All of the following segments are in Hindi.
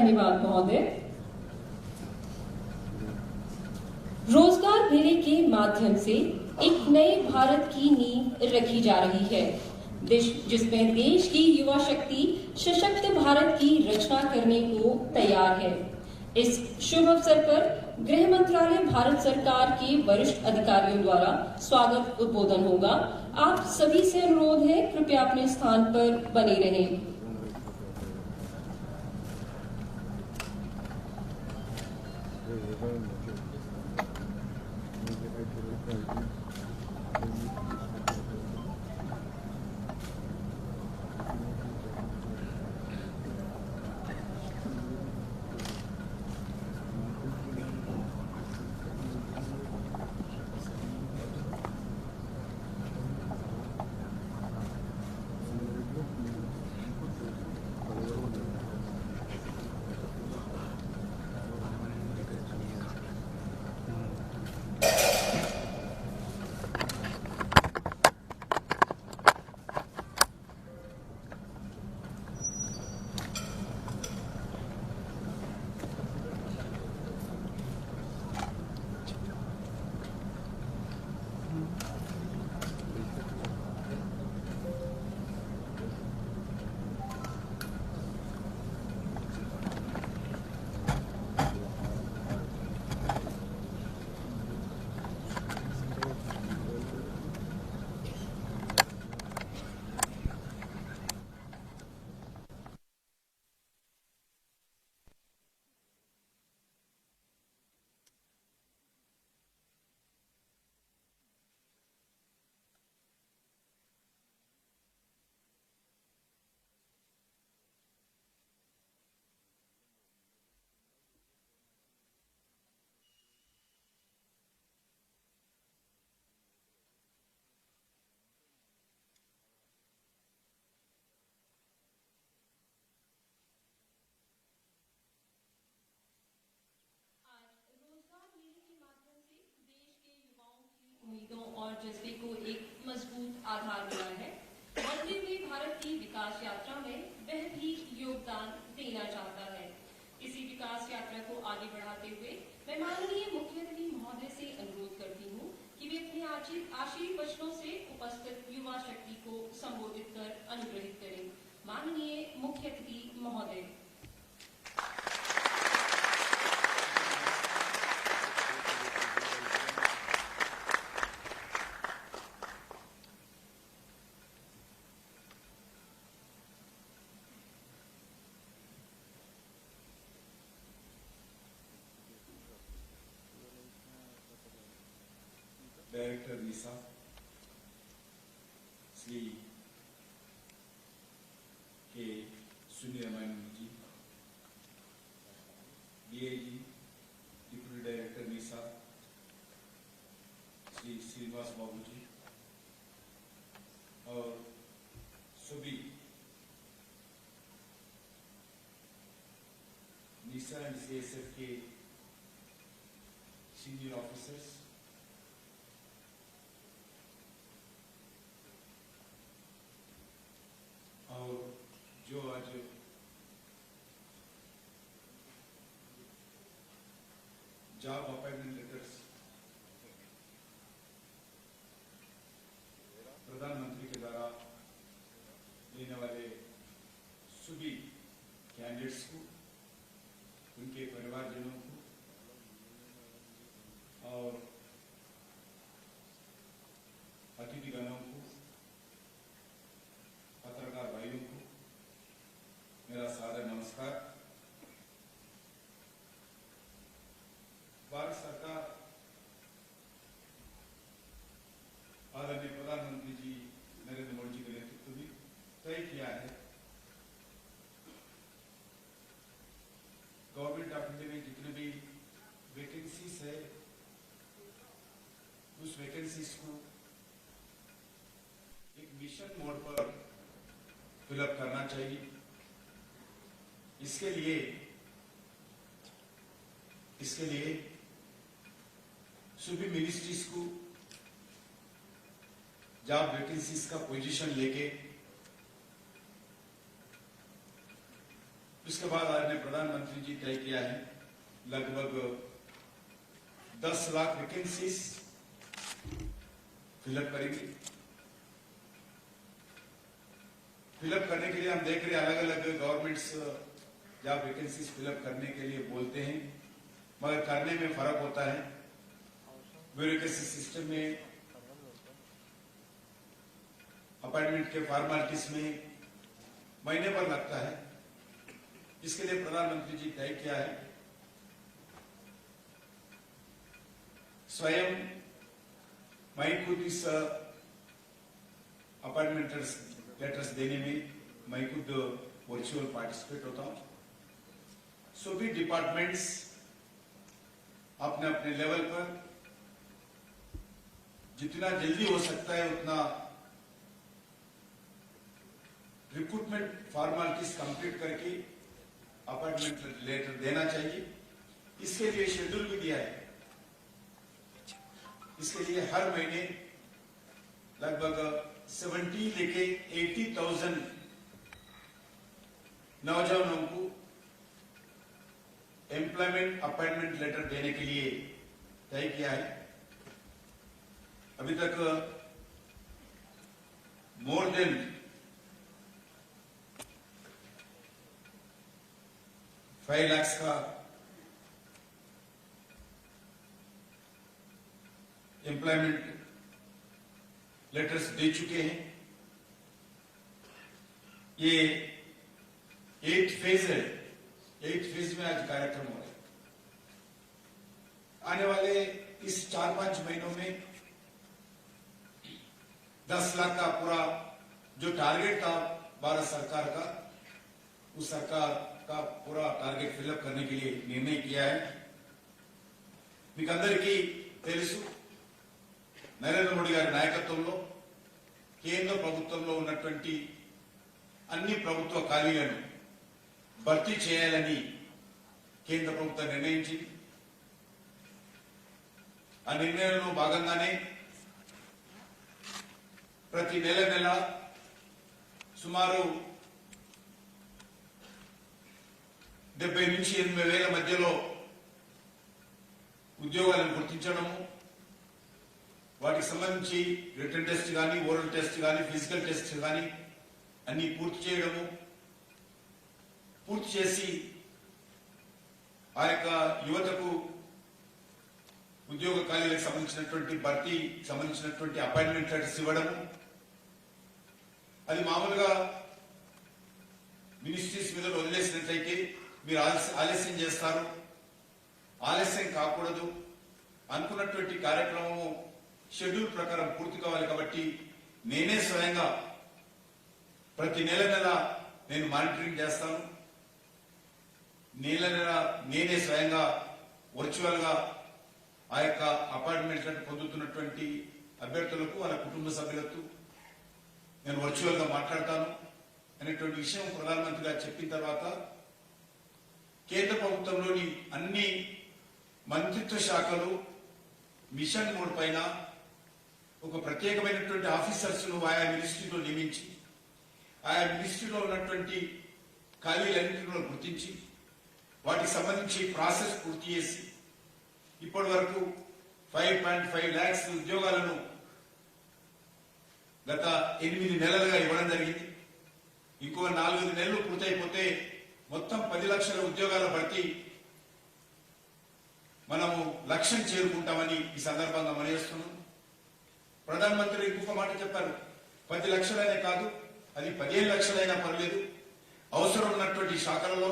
धन्यवाद महोदय। रोजगार मेले के माध्यम से एक नए भारत की नींव रखी जा रही है, जिसमें देश की युवा शक्ति सशक्त भारत की रचना करने को तैयार है। इस शुभ अवसर पर गृह मंत्रालय भारत सरकार के वरिष्ठ अधिकारियों द्वारा स्वागत उद्बोधन होगा। आप सभी से अनुरोध है, कृपया अपने स्थान पर बने रहें। उम्मीदों और जज्बे को एक मजबूत आधार मिला है। बदले हुए भारत की विकास यात्रा में वह भी योगदान देना चाहता है। इसी विकास यात्रा को आगे बढ़ाते हुए मैं माननीय मुख्य अतिथि महोदय से अनुरोध करती हूँ कि वे अपने आशीर्वाद वचनों से उपस्थित युवा शक्ति को संबोधित कर अनुग्रहित करें। माननीय मुख्य अतिथि महोदय। Director NISA Shri K Suniraman ji, DIG deputy director NISA Shri Srinivas Babu ji और सभी नीसा एंड सीएसएफ के सीनियर ऑफिसर्स, और जो आज जॉब अपॉइंटमेंट लेटर्स प्रधानमंत्री के द्वारा देने वाले सभी कैंडिडेट्स को, उनके परिवारजनों को और अतिथिगणों को, पत्रकार भाइयों को मेरा सादर नमस्कार। भारत सरकार आदरणीय प्रधानमंत्री जी नरेंद्र मोदी जी के नेतृत्व में तय किया है गवर्नमेंट ऑफ इंडिया में जितने भी वैकेंसीज है उस वैकेंसीज को एक मिशन मोड पर फिलअप करना चाहिए। इसके लिए सभी मिनिस्ट्रीज को जॉब वैकेंसीज का पोजीशन लेके इसके बाद आदरणीय प्रधानमंत्री जी तय किया है लगभग 10 लाख वैकेंसीज फिलअप करेंगे। फिलअप करने के लिए हम देख रहे हैं अलग अलग गवर्नमेंट्स जॉब वैकेंसीज फिलअप करने के लिए बोलते हैं, मगर करने में फर्क होता है। ब्यूरोक्रेसी सिस्टम में, अपॉइंटमेंट के फॉर्मेलिटीज में महीने भर लगता है। इसके लिए प्रधानमंत्री जी तय किया है स्वयं मैं खुद इस अपॉइंटमेंट लेटर्स देने में मैं खुद वर्चुअल पार्टिसिपेट होता हूं। सभी डिपार्टमेंट्स अपने अपने लेवल पर जितना जल्दी हो सकता है उतना रिक्रूटमेंट फॉर्मेलिटीज कंप्लीट करके अपॉइंटमेंट लेटर देना चाहिए। इसके लिए शेड्यूल भी दिया है। इसके लिए हर महीने लगभग 70 लेके 80,000 नौजवानों को एम्प्लॉयमेंट अपॉइंटमेंट लेटर देने के लिए तय किया है। अभी तक मोर देन 5 लाख का एम्प्लॉयमेंट लेटर्स दे चुके हैं। ये 8th फेज है। 8th फेज में आज कार्यक्रम हो रहा है। आने वाले इस 4-5 महीनों में 10 लाख का पूरा जो टारगेट था भारत सरकार का, उस सरकार का पूरा टारगेट फिलअप करने के लिए निर्णय किया है। మీకు అందరికీ తెలుసు నరేంద్ర మోడీ గారి నాయకత్వంలో కేంద్ర ప్రభుత్వంలో ఉన్నటువంటి అన్ని ప్రభుత్వ ఖాళీలను భర్తీ చేయాలని కేంద్ర ప్రభుత్వం నిర్ణయించింది। ఆ నిర్ణయంలో భాగంగానే ప్రతి నెల సుమారు 70 నుంచి 80 వేల మధ్యలో ఉద్యోగాలను గుర్తించడము, వాటికి సంబంధించి రిటన్ టెస్ట్ కానీ, ఓరల్ టెస్ట్ కానీ, ఫిజికల్ టెస్ట్ కానీ అన్ని పూర్తి చేయడము, పూర్తి చేసి ఆ యొక్క యువతకు ఉద్యోగ ఖాళీలకు సంబంధించినటువంటి భర్తీ సంబంధించినటువంటి అపాయింట్మెంట్ లెటర్స్ ఇవ్వడము। అది మామూలుగా మినిస్ట్రీస్ మీద వదిలేసినట్లయితే మీరు ఆలస్యం చేస్తారు, ఆలస్యం కాకూడదు అనుకున్నటువంటి కార్యక్రమము షెడ్యూల్ ప్రకారం పూర్తి కావాలి। కాబట్టి నేనే స్వయంగా ప్రతి నెల నేను మానిటరింగ్ చేస్తాను। నెల నేనే స్వయంగా వర్చువల్ గా ఆ యొక్క అపాయింట్మెంట్ పొందుతున్నటువంటి అభ్యర్థులకు, వాళ్ళ కుటుంబ సభ్యులకు నేను వర్చువల్ గా మాట్లాడతాను అనేటువంటి విషయం ప్రధానమంత్రి గారు చెప్పిన తర్వాత కేంద్ర ప్రభుత్వంలోని అన్ని మంత్రిత్వ శాఖలు మిషన్ మోడ్ పైన ఒక ప్రత్యేకమైనటువంటి ఆఫీసర్స్ ను ఆయా మినిస్ట్రీలో నియమించి ఆయా మినిస్ట్రీలో ఉన్నటువంటి ఖాళీలన్నింటిలో గుర్తించి వాటికి సంబంధించి ప్రాసెస్ పూర్తి చేసి ఇప్పటి వరకు 5.5 lakhs ఉద్యోగాలను గత 8 నెలలుగా ఇవ్వడం జరిగింది। ఇంకో 4 నెలలు పూర్తయిపోతే మొత్తం 10 లక్షల ఉద్యోగాల భర్తీ మనము లక్ష్యం చేరుకుంటామని ఈ సందర్భంగా మనయేస్తున్నాం। ప్రధానమంత్రి ఇంకొక మాట చెప్పారు, 10 లక్షలైనా కాదు, అది 15 లక్షలైనా పర్లేదు, అవసరం ఉన్నటువంటి శాఖలలో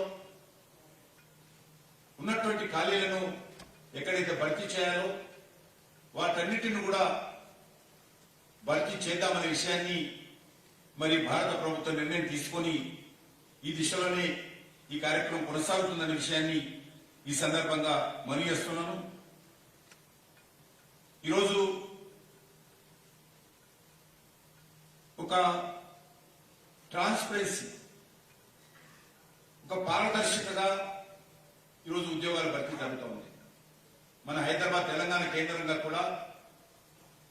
ఉన్నటువంటి ఖాళీలను ఎక్కడైతే భర్తీ చేయాలో వాటన్నిటిని కూడా భర్తీ చేద్దామనే విషయాన్ని మరి భారత ప్రభుత్వం నిర్ణయం తీసుకొని ఈ దిశలోనే ఈ కార్యక్రమం కొనసాగుతుందనే విషయాన్ని ఈ సందర్భంగా మనవి చేస్తున్నాను। ఈరోజు ఒక ట్రాన్స్పరెన్సీ, ఒక పారదర్శకగా ఈరోజు ఉద్యోగాల భర్తీ జరుగుతూ ఉంది। మన హైదరాబాద్ తెలంగాణ కేంద్రంగా కూడా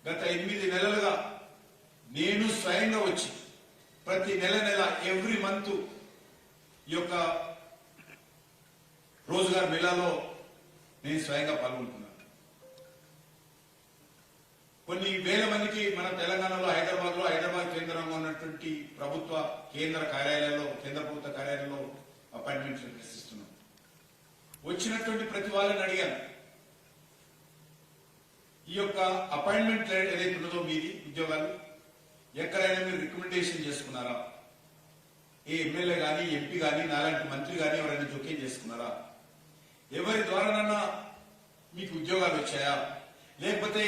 గత 8 నెలలుగా నేను స్వయంగా వచ్చి ప్రతి నెల ఎవ్రీ మంత్ ఈ యొక్క రోజ్గార్ మేళాలో నేను స్వయంగా పాల్గొంటున్నాను. కొన్ని వేల మందికి మన తెలంగాణలో హైదరాబాద్ కేంద్రంగా ఉన్నటువంటి ప్రభుత్వ కేంద్ర ప్రభుత్వ కార్యాలయాల్లో అపాయింట్మెంట్స్ ఇస్తున్నాం. వచ్చినటువంటి ప్రతి వాళ్ళని అడిగాను, ఈ యొక్క అపాయింట్మెంట్ ఏదైతే ఉన్నదో మీది ఉద్యోగాలు ఎక్కడైనా మీరు రికమెండేషన్ చేసుకున్నారా? ఏ ఎమ్మెల్యే గాని ఎంపీ గాని నాలాంటి మంత్రి గాని ఎవరైనా జోక్యం చేసుకున్నారా? ఎవరి ద్వారానన్నా మీకు ఉద్యోగాలు వచ్చాయా? లేకపోతే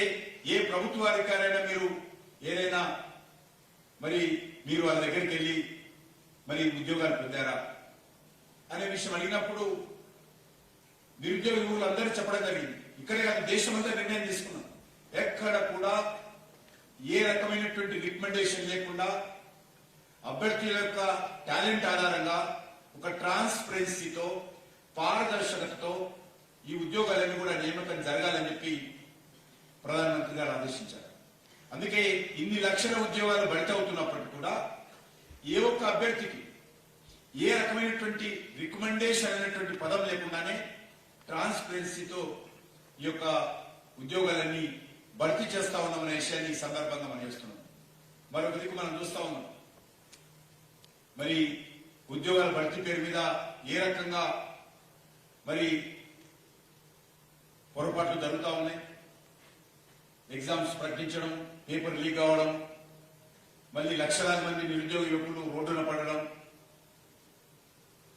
ఏ ప్రభుత్వ అధికారైనా మీరు ఏదైనా మీరు వాళ్ళ దగ్గరికి వెళ్ళి ఉద్యోగాలు పొందారా అనే విషయం అడిగినప్పుడు నిరుద్యోగ యువకులు అందరూ చెప్పడం జరిగింది. ఇక్కడే కాదు, దేశమంతా నిర్ణయం తీసుకున్నాం. ఎక్కడ కూడా ఏ రకమైనటువంటి రికమెండేషన్ లేకుండా అభ్యర్థుల యొక్క టాలెంట్ ఆధారంగా ఒక ట్రాన్స్పరెన్సీతో పారదర్శకతతో ఈ ఉద్యోగాలన్నీ కూడా నియామకం జరగాలని చెప్పి ప్రధానమంత్రి గారు ఆదేశించారు. అందుకే ఇన్ని లక్షల ఉద్యోగాలు భర్తీ అవుతున్నప్పటికీ కూడా ఏ ఒక్క అభ్యర్థికి ఏ రకమైనటువంటి రికమెండేషన్ అనేటువంటి పదం లేకుండానే ట్రాన్స్పరెన్సీతో ఈ యొక్క ఉద్యోగాలన్నీ భర్తీ చేస్తా ఉన్నామనే విషయాన్ని ఈ సందర్భంగా మనం చేస్తున్నాం. మరొక దిక్కు మనం చూస్తా ఉన్నాం, ఉద్యోగాల భర్తీ పేరు మీద ఏ రకంగా పొరపాట్లు జరుగుతా ఉన్నాయి. ఎగ్జామ్స్ ప్రకటించడం, పేపర్ లీక్ అవడం, లక్షలాది మంది నిరుద్యోగ యువకులు రోడ్డున పడడం,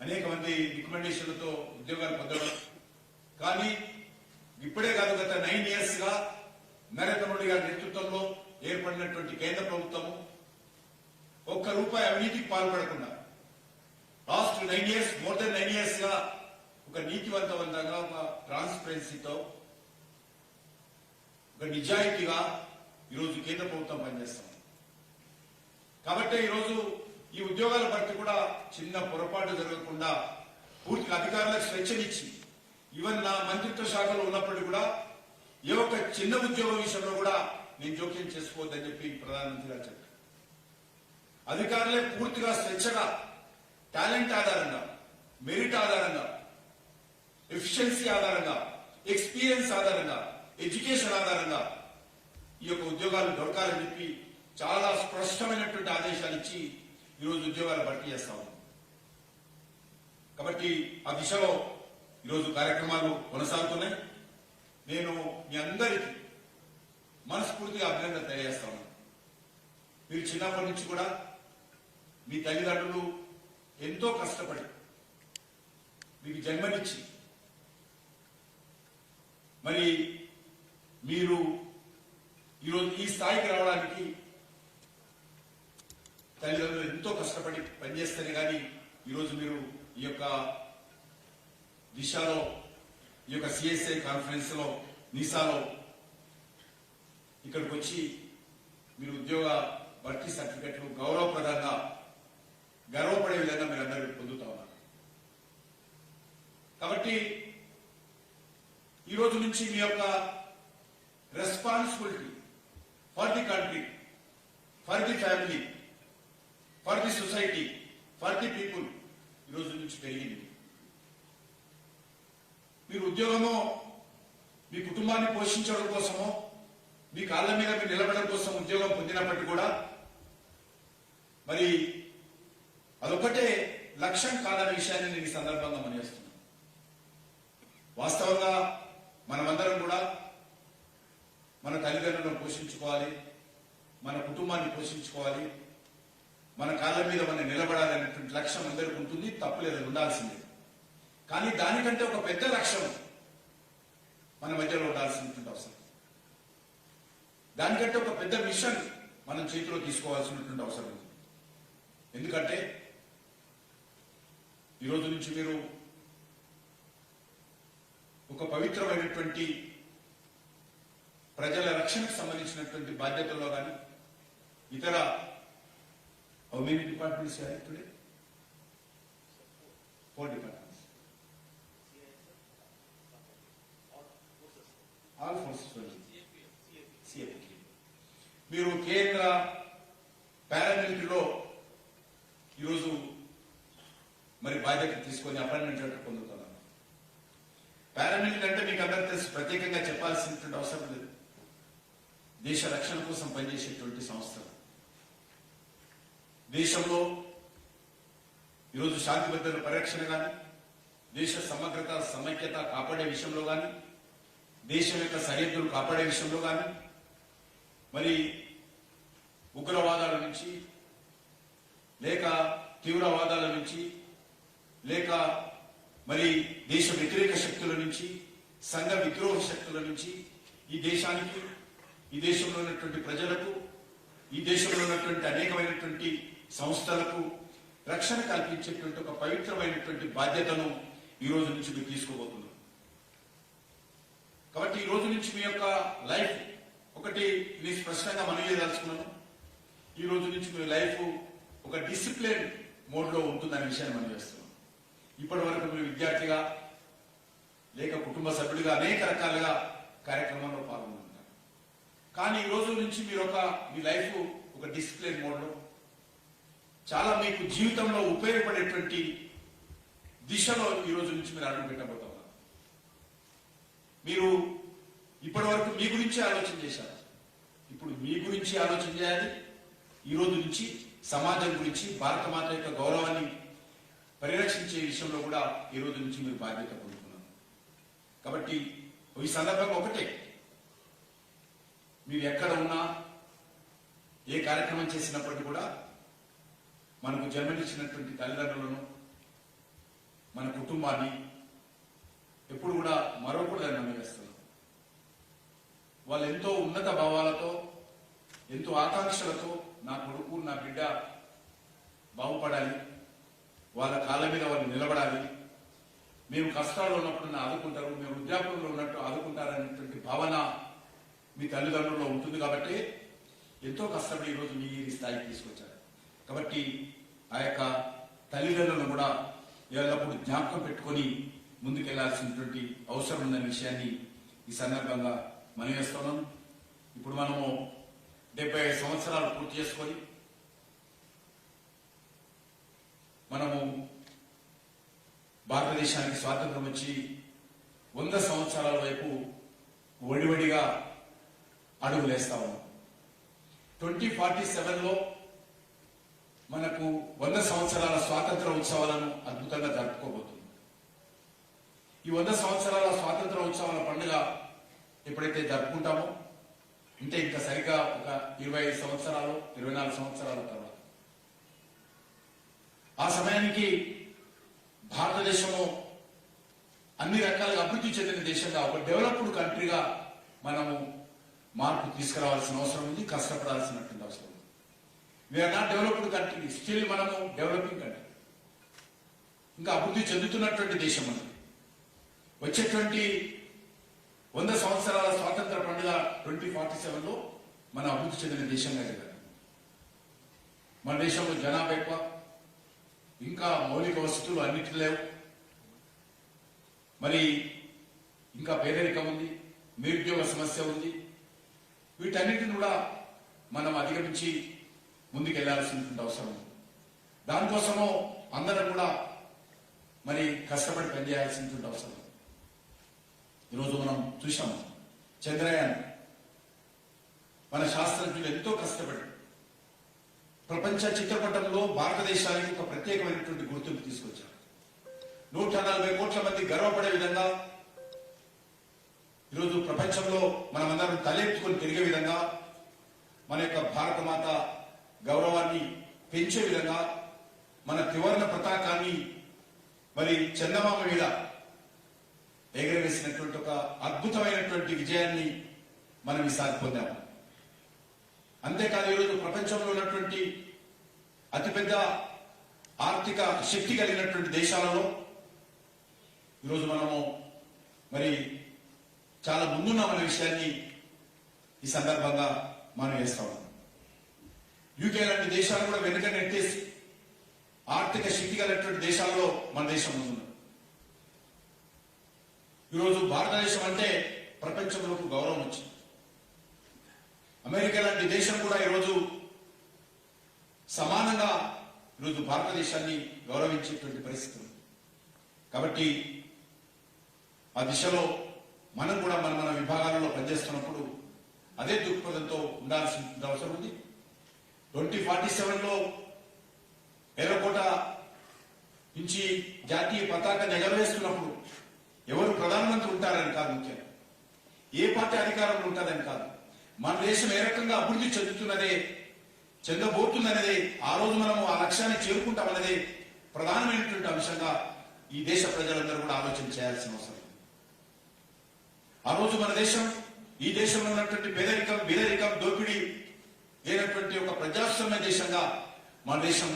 అనేక మంది రికమెండేషన్లతో ఉద్యోగాలు పొందడం. కానీ ఇప్పుడే కాదు, గత 9 years గా నరేంద్ర మోడీ గారి నేతృత్వంలో ఏర్పడినటువంటి కేంద్ర ప్రభుత్వము ఒక్క రూపాయి అవినీతికి పాల్పడకుండా last 9 years, more than 9 years గా ఒక నీతివంతవంతంగా, ఒక ట్రాన్స్పరెన్సీతో, ఒక నిజాయితీగా ఈరోజు కేంద్ర ప్రభుత్వం పనిచేస్తాం. కాబట్టి ఈరోజు ఈ ఉద్యోగాల భర్తీ కూడా చిన్న పొరపాటు జరగకుండా పూర్తిగా అధికారులకు స్వేచ్ఛనిచ్చి, ఈవెన్ నా మంత్రిత్వ శాఖలో ఉన్నప్పటికీ కూడా ఏ ఒక్క చిన్న ఉద్యోగ విషయంలో కూడా నేను జోక్యం చేసుకోవద్దని చెప్పి ప్రధానమంత్రి గారు చెప్పారు. అధికారులే పూర్తిగా స్వేచ్ఛగా టాలెంట్ ఆధారంగా, మెరిట్ ఆధారంగా, ఎఫిషియన్సీ ఆధారంగా, ఎక్స్పీరియన్స్ ఆధారంగా, ఎడ్యుకేషన్ ఆధారంగా ఈ యొక్క ఉద్యోగాలు దొరకాలని చెప్పి చాలా స్పష్టమైనటువంటి ఆదేశాలు ఇచ్చి ఈరోజు ఉద్యోగాలు భర్తీ చేస్తా ఉన్నాం. కాబట్టి ఆ దిశలో ఈరోజు కార్యక్రమాలు కొనసాగుతున్నాయి. నేను మీ అందరికీ మనస్ఫూర్తిగా అభినందన తెలియజేస్తా ఉన్నాను. మీరు చిన్నప్పటి నుంచి కూడా మీ తల్లిదండ్రులు ఎంతో కష్టపడి మీకు జన్మనిచ్చి మీరు ఈరోజు ఈ స్థాయికి రావడానికి తల్లిదండ్రులు ఎంతో కష్టపడి పనిచేస్తేనే కానీ ఈరోజు మీరు ఈ యొక్క దిశలో, ఈ యొక్క సిఎస్ఐ కాన్ఫరెన్స్ లో, నీసాలో ఇక్కడికి వచ్చి మీరు ఉద్యోగ భర్తీ సర్టిఫికెట్లు గౌరవప్రదంగా గర్వపడే విధంగా మీరు అందరూ పొందుతా ఉన్నారు. కాబట్టి ఈ రోజు నుంచి మీ యొక్క responsibility for the country, for the family, for the society, for the people ఈ రోజు నుంచి పెరిగింది. మీరు ఉద్యోగమో మీ కుటుంబాన్ని పోషించడం కోసమో, మీ కాళ్ళ మీద మీరు నిలబడడం కోసం ఉద్యోగం పొందినప్పటికీ కూడా అదొకటే లక్ష్యం కాదనే విషయాన్ని నేను ఈ సందర్భంగా మనం చేస్తున్నాను. వాస్తవంగా మనమందరం కూడా మన తల్లిదండ్రులను పోషించుకోవాలి, మన కుటుంబాన్ని పోషించుకోవాలి, మన కాళ్ళ మీద మనం నిలబడాలనేటువంటి లక్ష్యం అందరికీ ఉంటుంది, తప్పులేదు, ఉండాల్సిందే. కానీ దానికంటే ఒక పెద్ద లక్ష్యం మన మధ్యలో ఉండాల్సినటువంటి అవసరం, దానికంటే ఒక పెద్ద మిషన్ మనం చేతిలో తీసుకోవాల్సినటువంటి అవసరం ఉంది. ఎందుకంటే ఈరోజు నుంచి మీరు ఒక పవిత్రమైనటువంటి ప్రజల రక్షణకు సంబంధించినటువంటి బాధ్యతల్లో కానీ ఇతర how many departments are there today? 4 departments. All forces. CFP. మీరు కేంద్ర పారామిలిటరీలో ఈరోజు బాధ్యత తీసుకొని అపాయింట్మెంట్ లెటర్ పొందుతున్నారు. పారామిలిటరీ అంటే మీకు అందరూ తెలుసు, ప్రత్యేకంగా చెప్పాల్సినటువంటి అవసరం లేదు. దేశ రక్షణ కోసం పనిచేసేటువంటి సంస్థలు. దేశంలో ఈరోజు శాంతి భద్రతల పరిరక్షణ కానీ, దేశ సమగ్రత సమైక్యత కాపాడే విషయంలో కానీ, దేశం యొక్క సరిహద్దులు కాపాడే విషయంలో కానీ, మరి ఉగ్రవాదాల నుంచి లేక తీవ్రవాదాల నుంచి లేక మరి దేశ వ్యతిరేక శక్తుల నుంచి, సంఘ విద్రోహ శక్తుల నుంచి ఈ దేశానికి, ఈ దేశంలో ఉన్నటువంటి ప్రజలకు, ఈ దేశంలో ఉన్నటువంటి అనేకమైనటువంటి సంస్థలకు రక్షణ కల్పించేటువంటి ఒక పవిత్రమైనటువంటి బాధ్యతను ఈ రోజు నుంచి మీరు తీసుకోబోతున్నారు. కాబట్టి ఈ రోజు నుంచి మీ యొక్క లైఫ్ ఒకటి ఇది స్పష్టంగా మనం చేయదలుచుకున్నాను. ఈ రోజు నుంచి మీ లైఫ్ ఒక డిసిప్లిన్ మోడ్ లో ఉంటుందనే విషయాన్ని మనం చేస్తున్నాం. ఇప్పటి వరకు మీరు విద్యార్థిగా లేక కుటుంబ సభ్యుడిగా అనేక రకాలుగా కార్యక్రమంలో పాల్గొంటున్నారు. కానీ ఈ రోజు నుంచి మీరు మీ లైఫ్ ఒక డిసిప్లిన్ మోడ్ లో చాలా మీకు జీవితంలో ఉపయోగపడేటువంటి దిశలో ఈ రోజు నుంచి మీరు అడుగు పెట్టబోతున్నారు. మీరు ఇప్పటి వరకు మీ గురించి ఆలోచన చేశారు, ఇప్పుడు మీ గురించి ఆలోచన చేయాలి. ఈ రోజు నుంచి సమాజం గురించి, భారత మాత యొక్క గౌరవాన్ని పరిరక్షించే విషయంలో కూడా ఈ రోజు నుంచి మీరు బాధ్యత పొందుతున్నారు. కాబట్టి ఈ సందర్భంగా ఒకటే, మీరు ఎక్కడ ఉన్నా ఏ కార్యక్రమం చేసినప్పటికీ కూడా మనకు జన్మనిచ్చినటువంటి తల్లిదండ్రులను, మన కుటుంబాన్ని ఎప్పుడు కూడా మరొకటి నమ్మేస్తున్నారు. వాళ్ళు ఎంతో ఉన్నత భావాలతో, ఎంతో ఆకాంక్షలతో నా కొడుకు, నా బిడ్డ బాగుపడాలి, వాళ్ళ కాళ్ళ మీద వాళ్ళు నిలబడాలి, మేము కష్టాల్లో ఉన్నప్పుడు నా ఆదుకుంటారు, మేము వృద్ధాప్యంలో ఉన్నట్టు ఆదుకుంటారనేటువంటి భావన మీ తల్లిదండ్రుల్లో ఉంటుంది. కాబట్టి ఎంతో కష్టపడి ఈరోజు మీ స్థాయికి తీసుకొచ్చారు. కాబట్టి ఆ యొక్క తల్లిదండ్రులను కూడా ఎల్లప్పుడూ జ్ఞాపకం పెట్టుకొని ముందుకెళ్లాల్సినటువంటి అవసరం ఉందనే విషయాన్ని ఈ సందర్భంగా మనం చేస్తున్నాం. ఇప్పుడు మనము 75 సంవత్సరాలు పూర్తి చేసుకొని మనము భారతదేశానికి స్వాతంత్రం వచ్చి 100 సంవత్సరాల వైపు వడివడిగా అడుగులేస్తా ఉన్నాం. 2047లో మనకు 100 సంవత్సరాల స్వాతంత్ర ఉత్సవాలను అద్భుతంగా జరుపుకోబోతుంది. ఈ 100 సంవత్సరాల స్వాతంత్ర ఉత్సవాల పండుగ ఎప్పుడైతే జరుపుకుంటామో, అంటే ఇంకా సరిగ్గా ఒక 25 సంవత్సరాలు 24 సంవత్సరాల తర్వాత ఆ సమయానికి భారతదేశము అన్ని రకాలుగా అభివృద్ధి చెందిన దేశంగా, ఒక డెవలప్డ్ కంట్రీగా మనము మార్పు తీసుకురావాల్సిన అవసరం ఉంది, కష్టపడాల్సినటువంటి అవసరం ఉంది. We are not developed country, still మనము డెవలపింగ్ కంట్రీ, ఇంకా అభివృద్ధి చెందుతున్నటువంటి దేశం మనది. వచ్చేటువంటి 100 సంవత్సరాల స్వాతంత్ర పండుగ 2047లో మన అభివృద్ధి చెందిన దేశంగా ఎదగాలి. మన దేశంలో జనాభా ఎక్కువ, ఇంకా మౌలిక వసతులు అన్నిటి లేవు, మరి ఇంకా పేదరికం ఉంది, నిరుద్యోగ సమస్య ఉంది. వీటన్నిటిని కూడా మనం అధిగమించి ముందుకెళ్లాల్సినటువంటి అవసరం ఉంది. దానికోసము అందరం కూడా మరి కష్టపడి పనిచేయాల్సినటువంటి అవసరం ఉంది. ఈరోజు మనం చూసాము చంద్రయాన్, మన శాస్త్రజ్ఞులు ఎంతో కష్టపడి ప్రపంచ చిత్రపటంలో భారతదేశానికి ఒక ప్రత్యేకమైనటువంటి గుర్తింపు తీసుకొచ్చారు. 140 కోట్ల మంది గర్వపడే విధంగా ఈరోజు ప్రపంచంలో మనమందరం తలెత్తుకొని తిరిగే విధంగా, మన యొక్క భారత మాత గౌరవాన్ని పెంచే విధంగా, మన త్రివర్ణ పతాకాన్ని మరి చందమామ మీద ఎగరవేసినటువంటి ఒక అద్భుతమైనటువంటి విజయాన్ని మనం ఈసారి పొందాము. అంతేకాదు ఈరోజు ప్రపంచంలో ఉన్నటువంటి అతిపెద్ద ఆర్థిక శక్తి కలిగినటువంటి దేశాలలో ఈరోజు మనము మరి చాలా ముందున్నామనే విషయాన్ని ఈ సందర్భంగా మనం వేస్తా ఉన్నాం. యూకే లాంటి దేశాలు కూడా వెనుక నెట్టేసి ఆర్థిక శక్తి కలిగినటువంటి దేశాల్లో మన దేశం ముందున్నాం. ఈరోజు భారతదేశం అంటే ప్రపంచంలోకి గౌరవం వచ్చింది. అమెరికా లాంటి దేశం కూడా ఈరోజు సమానంగా ఈరోజు భారతదేశాన్ని గౌరవించేటువంటి పరిస్థితి ఉంది. కాబట్టి ఆ దిశలో మనం కూడా మన విభాగాలలో పనిచేస్తున్నప్పుడు అదే దృక్పథంతో ఉండాల్సిన అవసరం ఉంది. 2047లో ఎర్రకోట నుంచి జాతీయ పతాకాన్ని ఎగరవేస్తున్నప్పుడు ఎవరు ప్రధానమంత్రి ఉంటారని కాదు ముఖ్యం, ఏ పార్టీ అధికారంలో ఉంటుందని కాదు, మన దేశం ఏ రకంగా అభివృద్ధి చెందబోతుందనేదే, ఆ రోజు మనము ఆ లక్ష్యాన్ని చేరుకుంటామన్నదే ప్రధానమైనటువంటి అంశంగా ఈ దేశ ప్రజలందరూ కూడా ఆలోచన చేయాల్సిన అవసరం. ఆ రోజు మన దేశం, ఈ దేశంలో ఉన్నటువంటి బీదరికం దోపిడీ లేనటువంటి ఒక ప్రజాస్వామ్య దేశంగా మన దేశం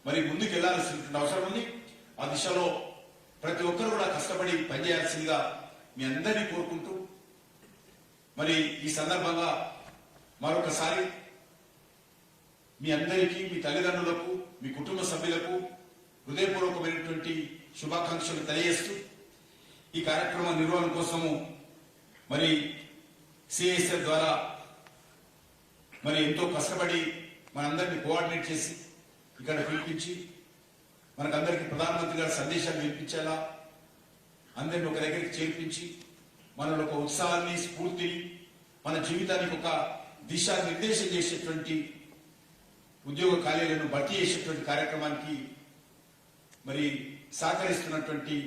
మరి ముందుకు వెళ్లాల్సినటువంటి అవసరం ఉంది. ఆ దిశలో ప్రతి ఒక్కరు కూడా కష్టపడి పనిచేయాల్సిందిగా మీ అందరినీ కోరుకుంటూ, మరి ఈ సందర్భంగా మరొకసారి మీ అందరికీ, మీ తల్లిదండ్రులకు, మీ కుటుంబ సభ్యులకు హృదయపూర్వకమైనటువంటి శుభాకాంక్షలు తెలియజేస్తూ, ఈ కార్యక్రమ నిర్వహణ కోసము మరి సిఐఎస్ఎఫ్ ద్వారా మరి ఎంతో కష్టపడి మనందరినీ కోఆర్డినేట్ చేసి ఇక్కడ పిలిపించి మనకందరికీ ప్రధానమంత్రి గారి సందేశాలు వినిపించేలా అందరినీ ఒక దగ్గరికి చేర్పించి మనలో ఒక ఉత్సాహాన్ని, స్ఫూర్తిని, మన జీవితానికి ఒక దిశానిర్దేశం చేసేటువంటి ఉద్యోగ ఖాళీలను భర్తీ చేసేటువంటి కార్యక్రమానికి మరి సహకరిస్తున్నటువంటి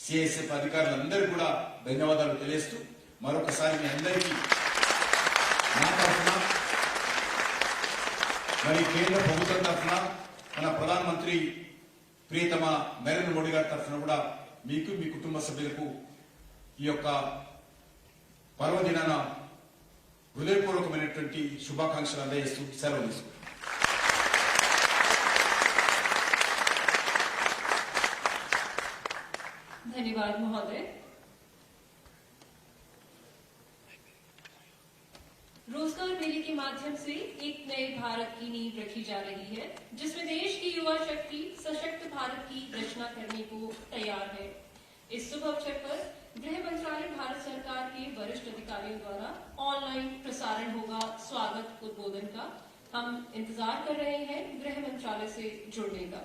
సిఐఎస్ఎఫ్ అధికారులందరూ కూడా ధన్యవాదాలు తెలియజేస్తూ, మరొకసారి మీ అందరికీ నా తరఫున, మరి కేంద్ర ప్రభుత్వం తరఫున, మన ప్రధానమంత్రి ప్రియతమ నరేంద్ర మోడీ గారి తరఫున కూడా మీకు, మీ కుటుంబ సభ్యులకు ఈ యొక్క పర్వదినాన హృదయపూర్వకమైనటువంటి శుభాకాంక్షలు అందజేస్తూ సెలవు తీసుకుంటాం. धन्यवाद महोदय। रोजगार मेले के माध्यम से एक नए भारत की नींव रखी जा रही है, जिसमें देश की युवा शक्ति सशक्त भारत की रचना करने को तैयार है। इस शुभ अवसर पर गृह मंत्रालय भारत सरकार के वरिष्ठ अधिकारियों द्वारा ऑनलाइन प्रसारण होगा स्वागत उद्बोधन का। हम इंतजार कर रहे हैं गृह मंत्रालय से जुड़ने का।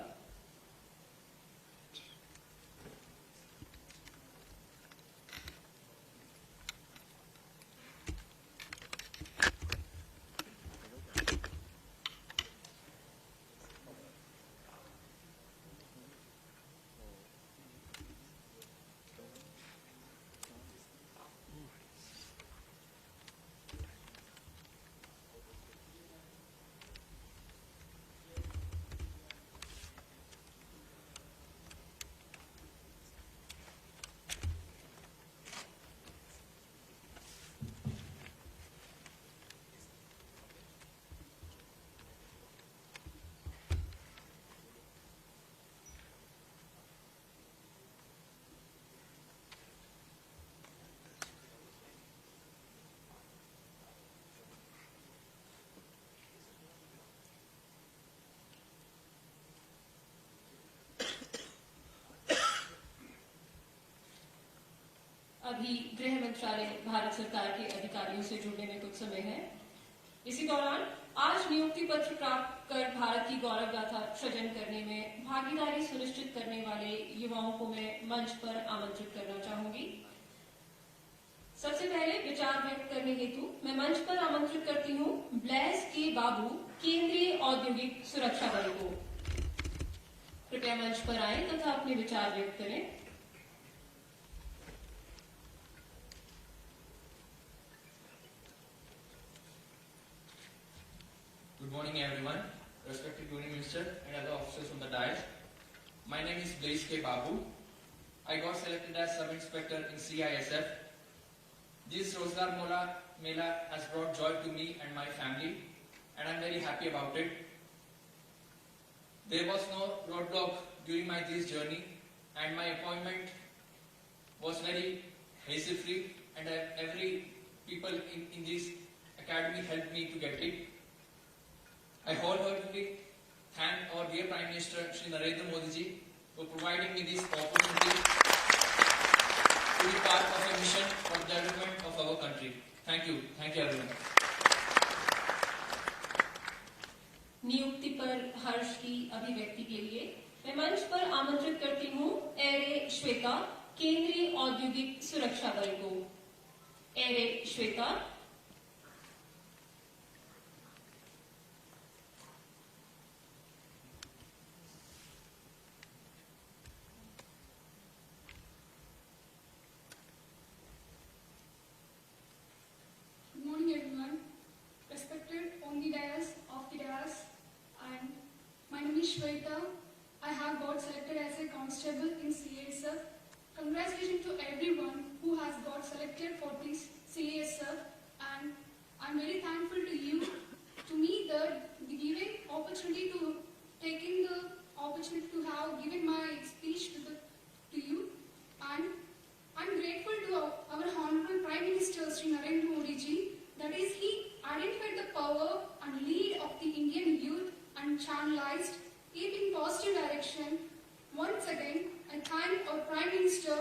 अभी गृह मंत्रालय भारत सरकार के अधिकारियों से जुड़ने में कुछ समय है। इसी दौरान आज नियुक्ति पत्र प्राप्त कर भारत की गौरव गाथा सृजन करने में भागीदारी सुनिश्चित करने वाले युवाओं को मैं मंच पर आमंत्रित करना चाहूंगी। सबसे पहले विचार व्यक्त करने हेतु मैं मंच पर आमंत्रित करती हूँ ब्लेस के बाबू, केंद्रीय औद्योगिक सुरक्षा बल को। कृपया मंच पर आए तथा अपने विचार व्यक्त करें। Good morning everyone, respected Union Minister and other officers on the dais. My name is Blaise K. Babu. I got selected as Sub-Inspector in CISF. This Rozgar Mela has brought joy to me and my family and I am very happy about it. There was no roadblock during this journey and my appointment was very hassle-free and every people in this academy helped me to get it. I wholeheartedly thank our dear Prime Minister Shri Narendra Modi ji for providing me this opportunity to be part of a mission for the development of our country. Thank you everyone. नियुक्ति पर हर्ष की अभिव्यक्ति के लिए मैं मंच पर आमंत्रित करती हूँ एरे श्वेता, केंद्रीय औद्योगिक सुरक्षा बल को। Array Shweta. Good morning, everyone. Respected on the dais, off the dais, and my name is Shweta. I have got selected as a constable in CASF. Congratulations to everyone who has got selected for this CASF, and I'm very thankful to you, to me, the giving opportunity to taking the opportunity to have given my speech to you, and I'm grateful to our Honorable Prime Minister Sri Narendra Modi ji, that is, he identified the power and lead of the Indian youth and channelized it in positive direction. Once again, I thank our Prime Minister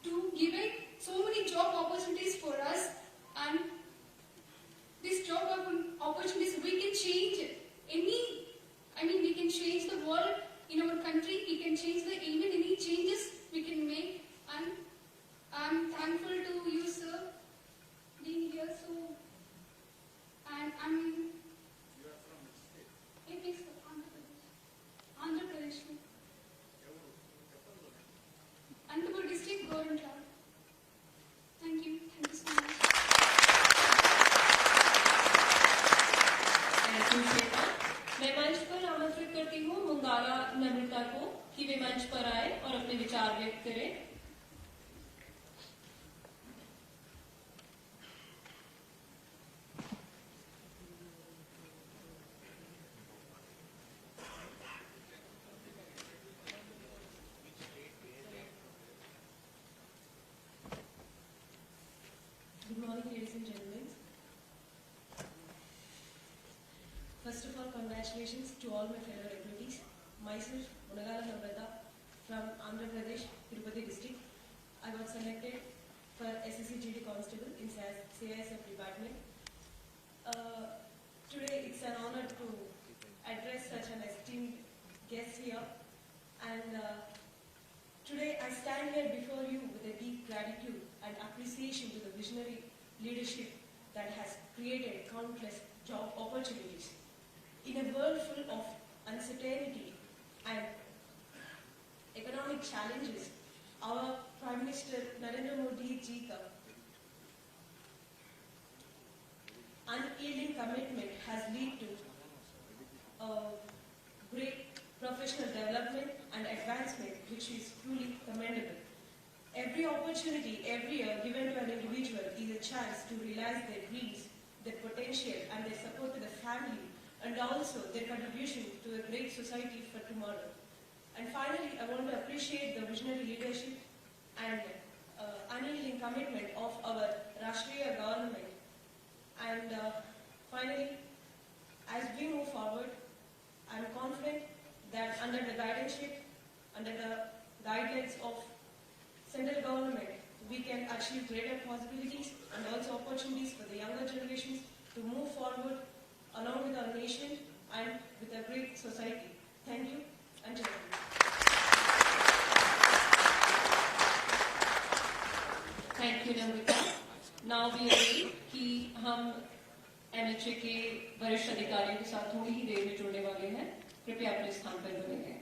to giving so many job opportunities for us, and these job opportunities we can change we can change the world in our country, we can change even any changes we can make, and I'm thankful to you, sir, being here. So, and I'm. You are from which state? It is Andhra Pradesh. Anantapur district, Gorantra. Thank you so much. Thank you, Shweta. मैं मंच पर आमंत्रित करती हूँ मुंगाला नम्रता को कि वे मंच पर आए और अपने विचार व्यक्त करें। Good morning, ladies and gentlemen. First of all, congratulations to all my fellow deputies. Myself, Munagala Namrata from Andhra Pradesh, Tirupati district. I got selected for SSC Constable in CISF department. Today it's an honor to address such an esteemed guest here, and today I stand here before you with a deep gratitude and appreciation to the visionary leadership that has created countless job opportunities. In a world full of uncertainty and economic challenges, our Prime Minister Narendra Modi ji ka unyielding commitment has led to great professional development and advancement, which is truly commendable. Every opportunity, every year given to an individual is a chance to realize their dreams, their potential, and their support to the family, and also their contribution to a great society for tomorrow. And finally, I want to appreciate the visionary leadership and unyielding commitment of our Rashtriya government. And finally, as we move forward, I am confident that under the guidelines of central government, we can achieve greater possibilities and also opportunities for the younger generations to move forward along with our nation and with a great society. Thank you and Jai Hind. Thank you, Namrita. Now we are ready कि हम MHA के वरिष्ठ अधिकारियों के साथ थोड़ी ही देर में जुड़ने वाले हैं। कृपया अपने स्थान पर बने रहें।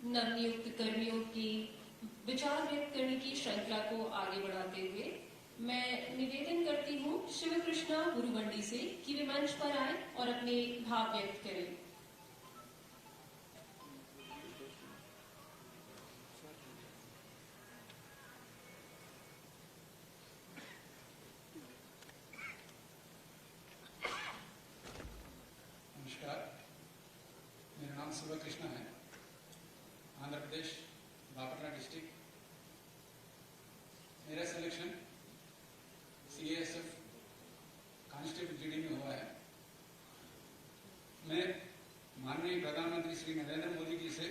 नवनियुक्त कर्मियों की विचार व्यक्त करने की श्रृंखला को आगे बढ़ाते हुए मैं निवेदन करती हूँ शिव कृष्णा गुरुवंडी से कि वे मंच पर आए और अपने भाव व्यक्त करें। नमस्कार, मेरा नाम शिव कृष्णा है, आंध्र प्रदेश बापटना डिस्ट्रिक्ट। मेरा सिलेक्शन CASF कांस्टेबल GD में हुआ है। मैं माननीय प्रधानमंत्री श्री नरेंद्र मोदी जी से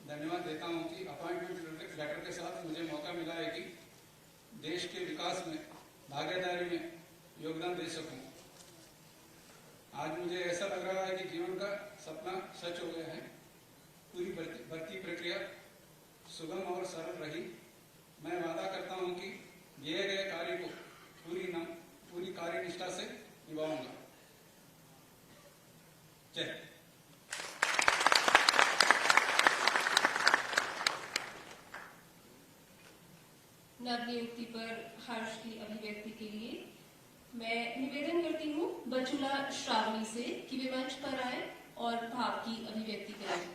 धन्यवाद देता हूं कि अपॉइंटमेंट लेटर के साथ मुझे मौका मिला है कि देश के विकास में भागीदारी में योगदान दे सकूं। आज मुझे ऐसा लग रहा है कि जीवन का सपना सच हो गया है। पूरी भर्ती प्रक्रिया सुगम और सरल रही। मैं वादा करता हूं कि दिए गए कार्य को पूरी कार्यनिष्ठा से निभाऊंगा। जय। नवनियुक्ति पर हर्ष की अभिव्यक्ति के लिए मैं निवेदन करती हूँ बचुला श्रावणी से कि वे मंच पर आए और भाव की अभिव्यक्ति करें।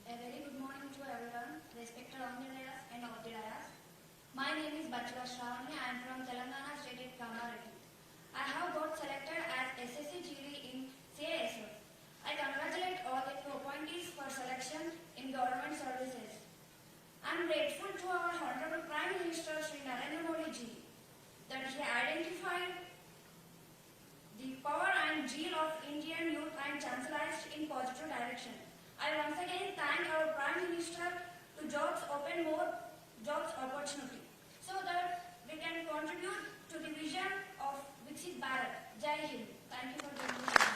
A very good morning to everyone, respected on the dais and off the dais. My name is Bachula Shravani. I am from Telangana State at Kamareddy. I have got selected as SSC GD in CASF. I congratulate in positive direction. I once again thank our Prime Minister to jobs open more jobs opportunity so that we can contribute to the vision of Viksit Bharat. Jai Hind. Thank you for the invitation.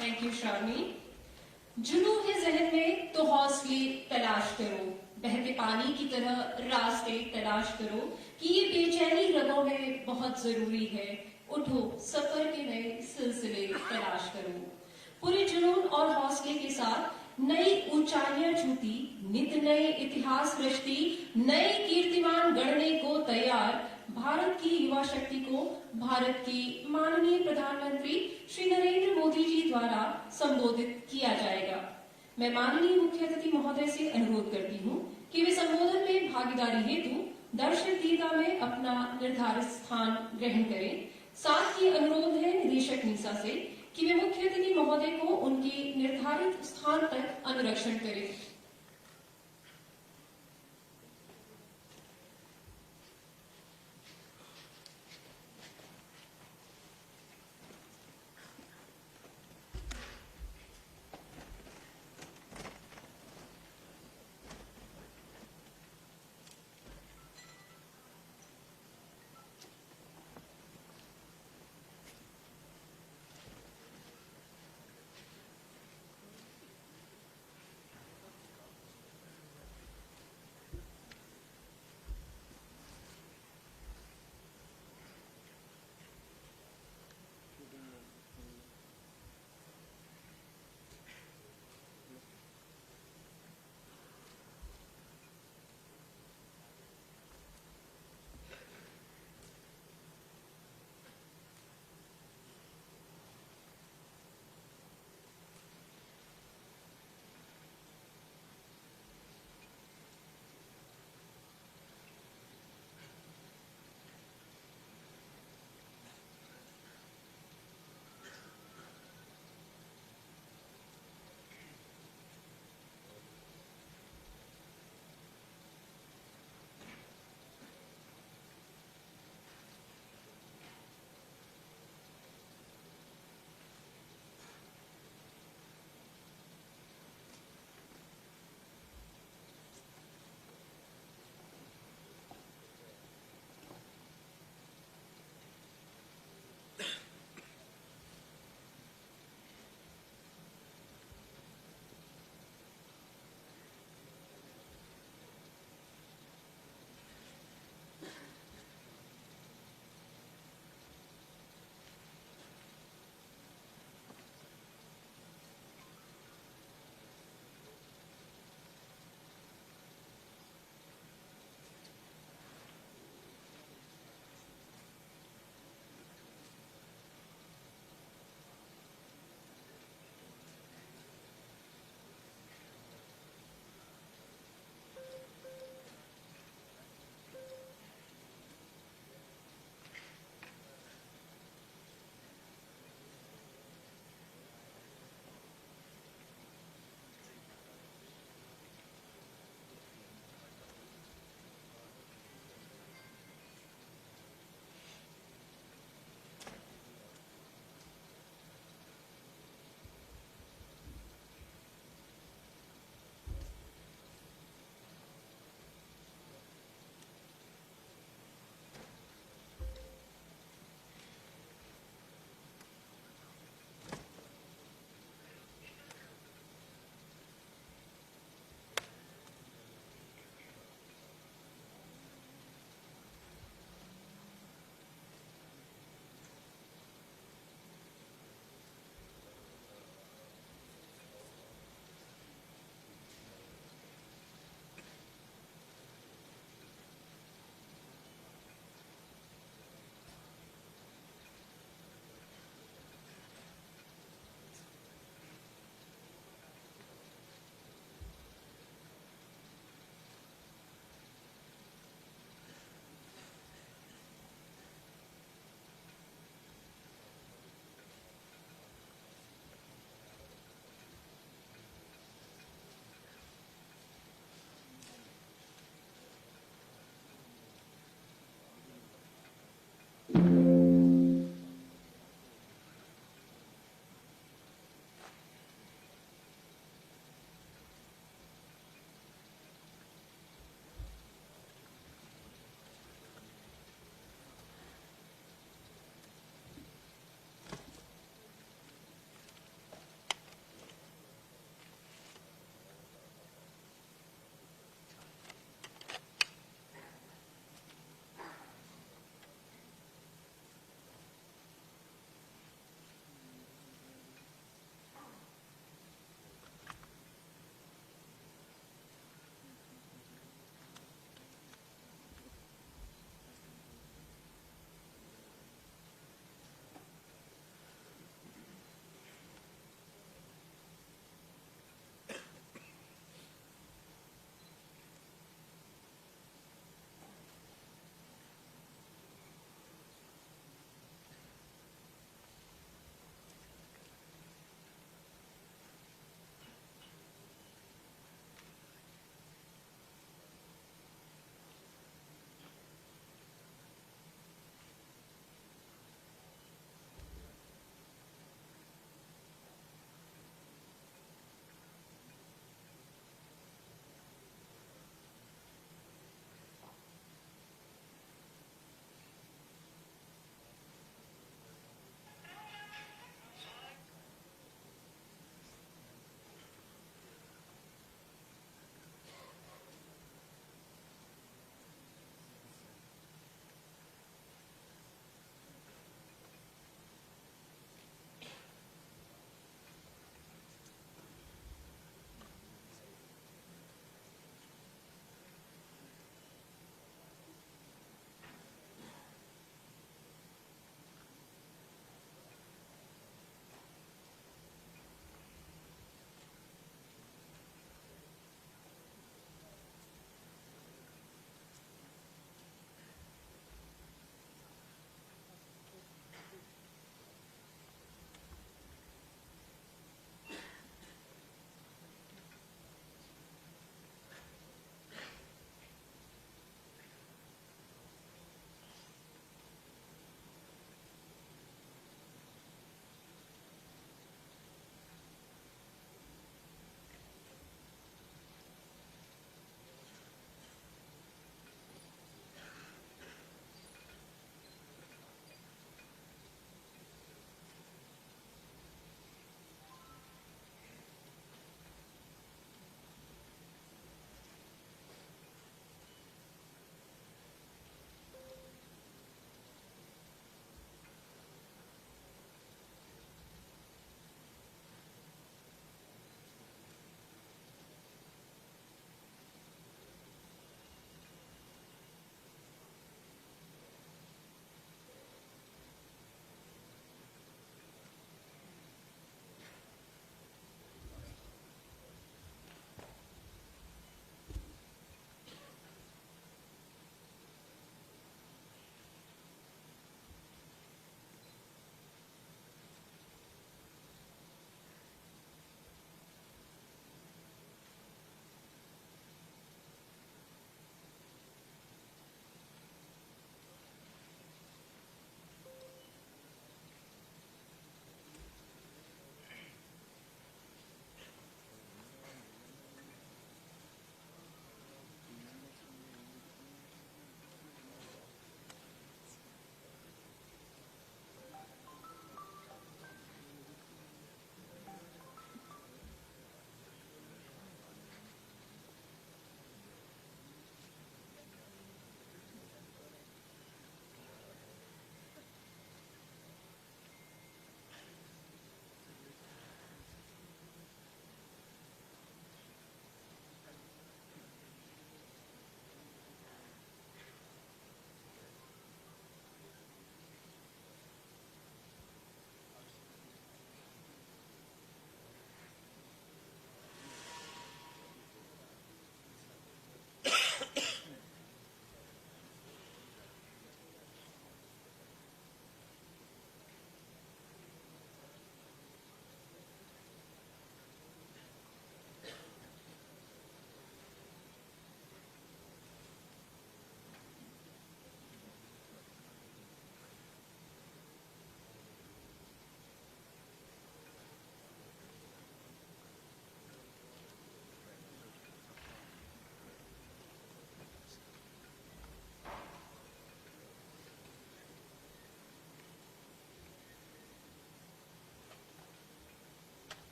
Thank you Shravani. जुनून है जहन में तो हौसले तलाश करो, बहते पानी की तरह रास्ते तलाश करो कि ये बेचैनी रगों में बहुत जरूरी है। उठो, सफर के नए सिलसिले तलाश करो। पूरे जुनून और हौसले के साथ नई ऊंचाइयां छूती, नित नए इतिहास रचती, नए कीर्तिमान गढ़ने को तैयार भारत की युवा शक्ति को भारत की माननीय प्रधानमंत्री श्री नरेंद्र मोदी जी द्वारा संबोधित किया जाएगा। मैं माननीय मुख्य अतिथि महोदय से अनुरोध करती हूँ कि वे संबोधन में भागीदारी हेतु दर्शक दीर्घा में अपना निर्धारित स्थान ग्रहण करें। साथ ही अनुरोध है निदेशक नीसा से कि वे मुख्य अतिथि महोदय को उनके निर्धारित स्थान तक अनुरक्षण करें।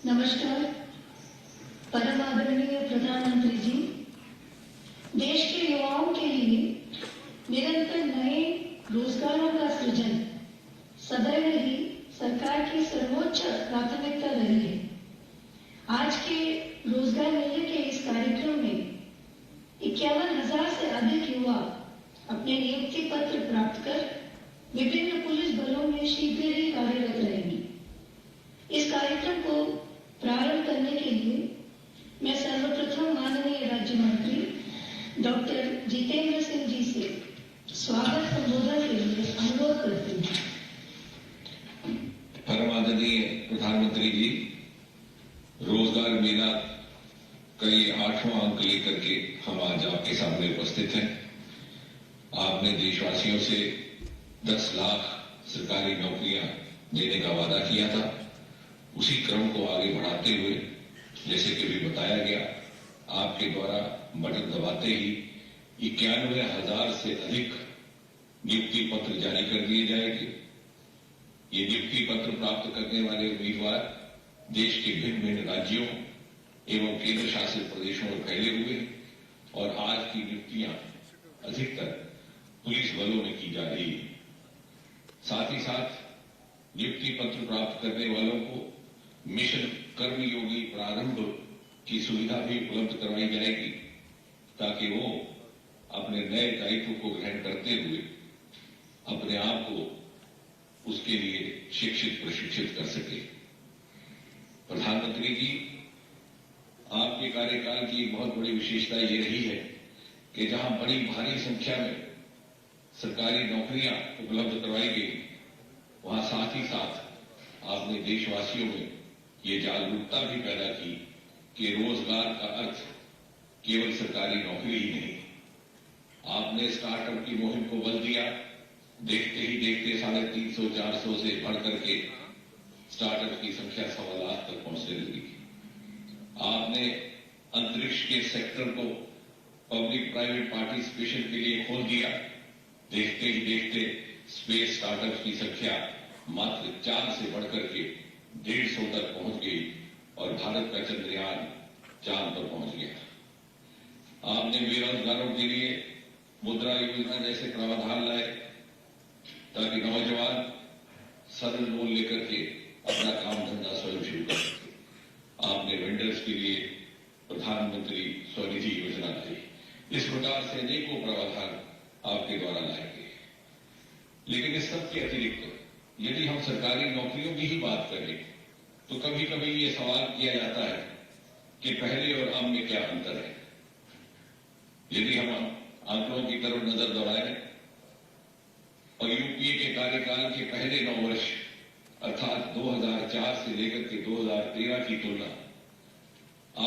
नमस्कार। परम आदरणीय प्रधानमंत्री जी, देश के युवाओं के लिए निरंतर नए रोजगारों का सृजन सदैव ही सरकार की सर्वोच्च प्राथमिकता रही है। आज के रोजगार मेले के इस कार्यक्रम में 51,000 से अधिक युवा अपने नियुक्ति पत्र प्राप्त कर विभिन्न पुलिस बलों में शीघ्र ही कार्यरत रहेंगे। इस कार्यक्रम को प्रारंभ करने के लिए मैं सर्वप्रथम माननीय राज्य मंत्री डॉक्टर जितेंद्र सिंह जी से स्वागत संबोधन के लिए अनुरोध करती हूँ। परम आदरणीय प्रधानमंत्री जी, रोजगार मेला का ये 8वां अंक लेकर के हम आज आपके सामने उपस्थित हैं। आपने देशवासियों से 10 लाख सरकारी नौकरियां देने का वादा किया था। उसी क्रम को आगे बढ़ाते हुए, जैसे कि भी बताया गया, आपके द्वारा बटन दबाते ही 91,000 से अधिक नियुक्ति पत्र जारी कर दिए जाएंगे। ये नियुक्ति पत्र प्राप्त करने वाले उम्मीदवार देश के भिन्न भिन्न राज्यों एवं केंद्र शासित प्रदेशों में फैले हुए, और आज की नियुक्तियां अधिकतर पुलिस बलों में की जा रही है। साथ ही साथ नियुक्ति पत्र प्राप्त करने वालों को मिशन कर्मयोगी प्रारंभ की सुविधा भी उपलब्ध करवाई जाएगी, ताकि वो अपने नए दायित्व को ग्रहण करते हुए अपने आप को उसके लिए शिक्षित प्रशिक्षित कर सके। प्रधानमंत्री जी, आपके कार्यकाल की एक बहुत बड़ी विशेषता ये रही है कि जहां बड़ी भारी संख्या में सरकारी नौकरियां उपलब्ध करवाई गई, वहां साथ ही साथ आपने देशवासियों में ये जागरूकता भी पैदा की कि रोजगार का अर्थ केवल सरकारी नौकरी ही नहीं। आपने स्टार्टअप की मुहिम को बल दिया। देखते ही देखते 350-400 से बढ़कर के स्टार्टअप की संख्या 1.25 लाख तक पहुंचने लगी। आपने अंतरिक्ष के सेक्टर को पब्लिक प्राइवेट पार्टिसिपेशन के लिए खोल दिया। देखते ही देखते स्पेस स्टार्टअप की संख्या मात्र 4 से बढ़कर के 150 तक पहुंच गई और भारत का चंद्रयान चांद पर पहुंच गया। आपने बेरोजगारों के लिए मुद्रा योजना जैसे प्रावधान लाए, ताकि नौजवान सरल लोन लेकर के अपना काम धंधा स्वयं शुरू कर सके। आपने वेंडर्स के लिए प्रधानमंत्री स्वनिधि योजना लाई। इस प्रकार से अनेकों प्रावधान आपके द्वारा लाए गए। लेकिन इस सब के अतिरिक्त यदि हम सरकारी नौकरियों की ही बात करें, तो कभी कभी ये सवाल किया जाता है कि पहले और अब में क्या अंतर है। यदि हम आंकड़ों की तरफ नजर दौड़ाएं और यूपीए के कार्यकाल के पहले 9 वर्ष अर्थात 2004 से लेकर के 2013 की तुलना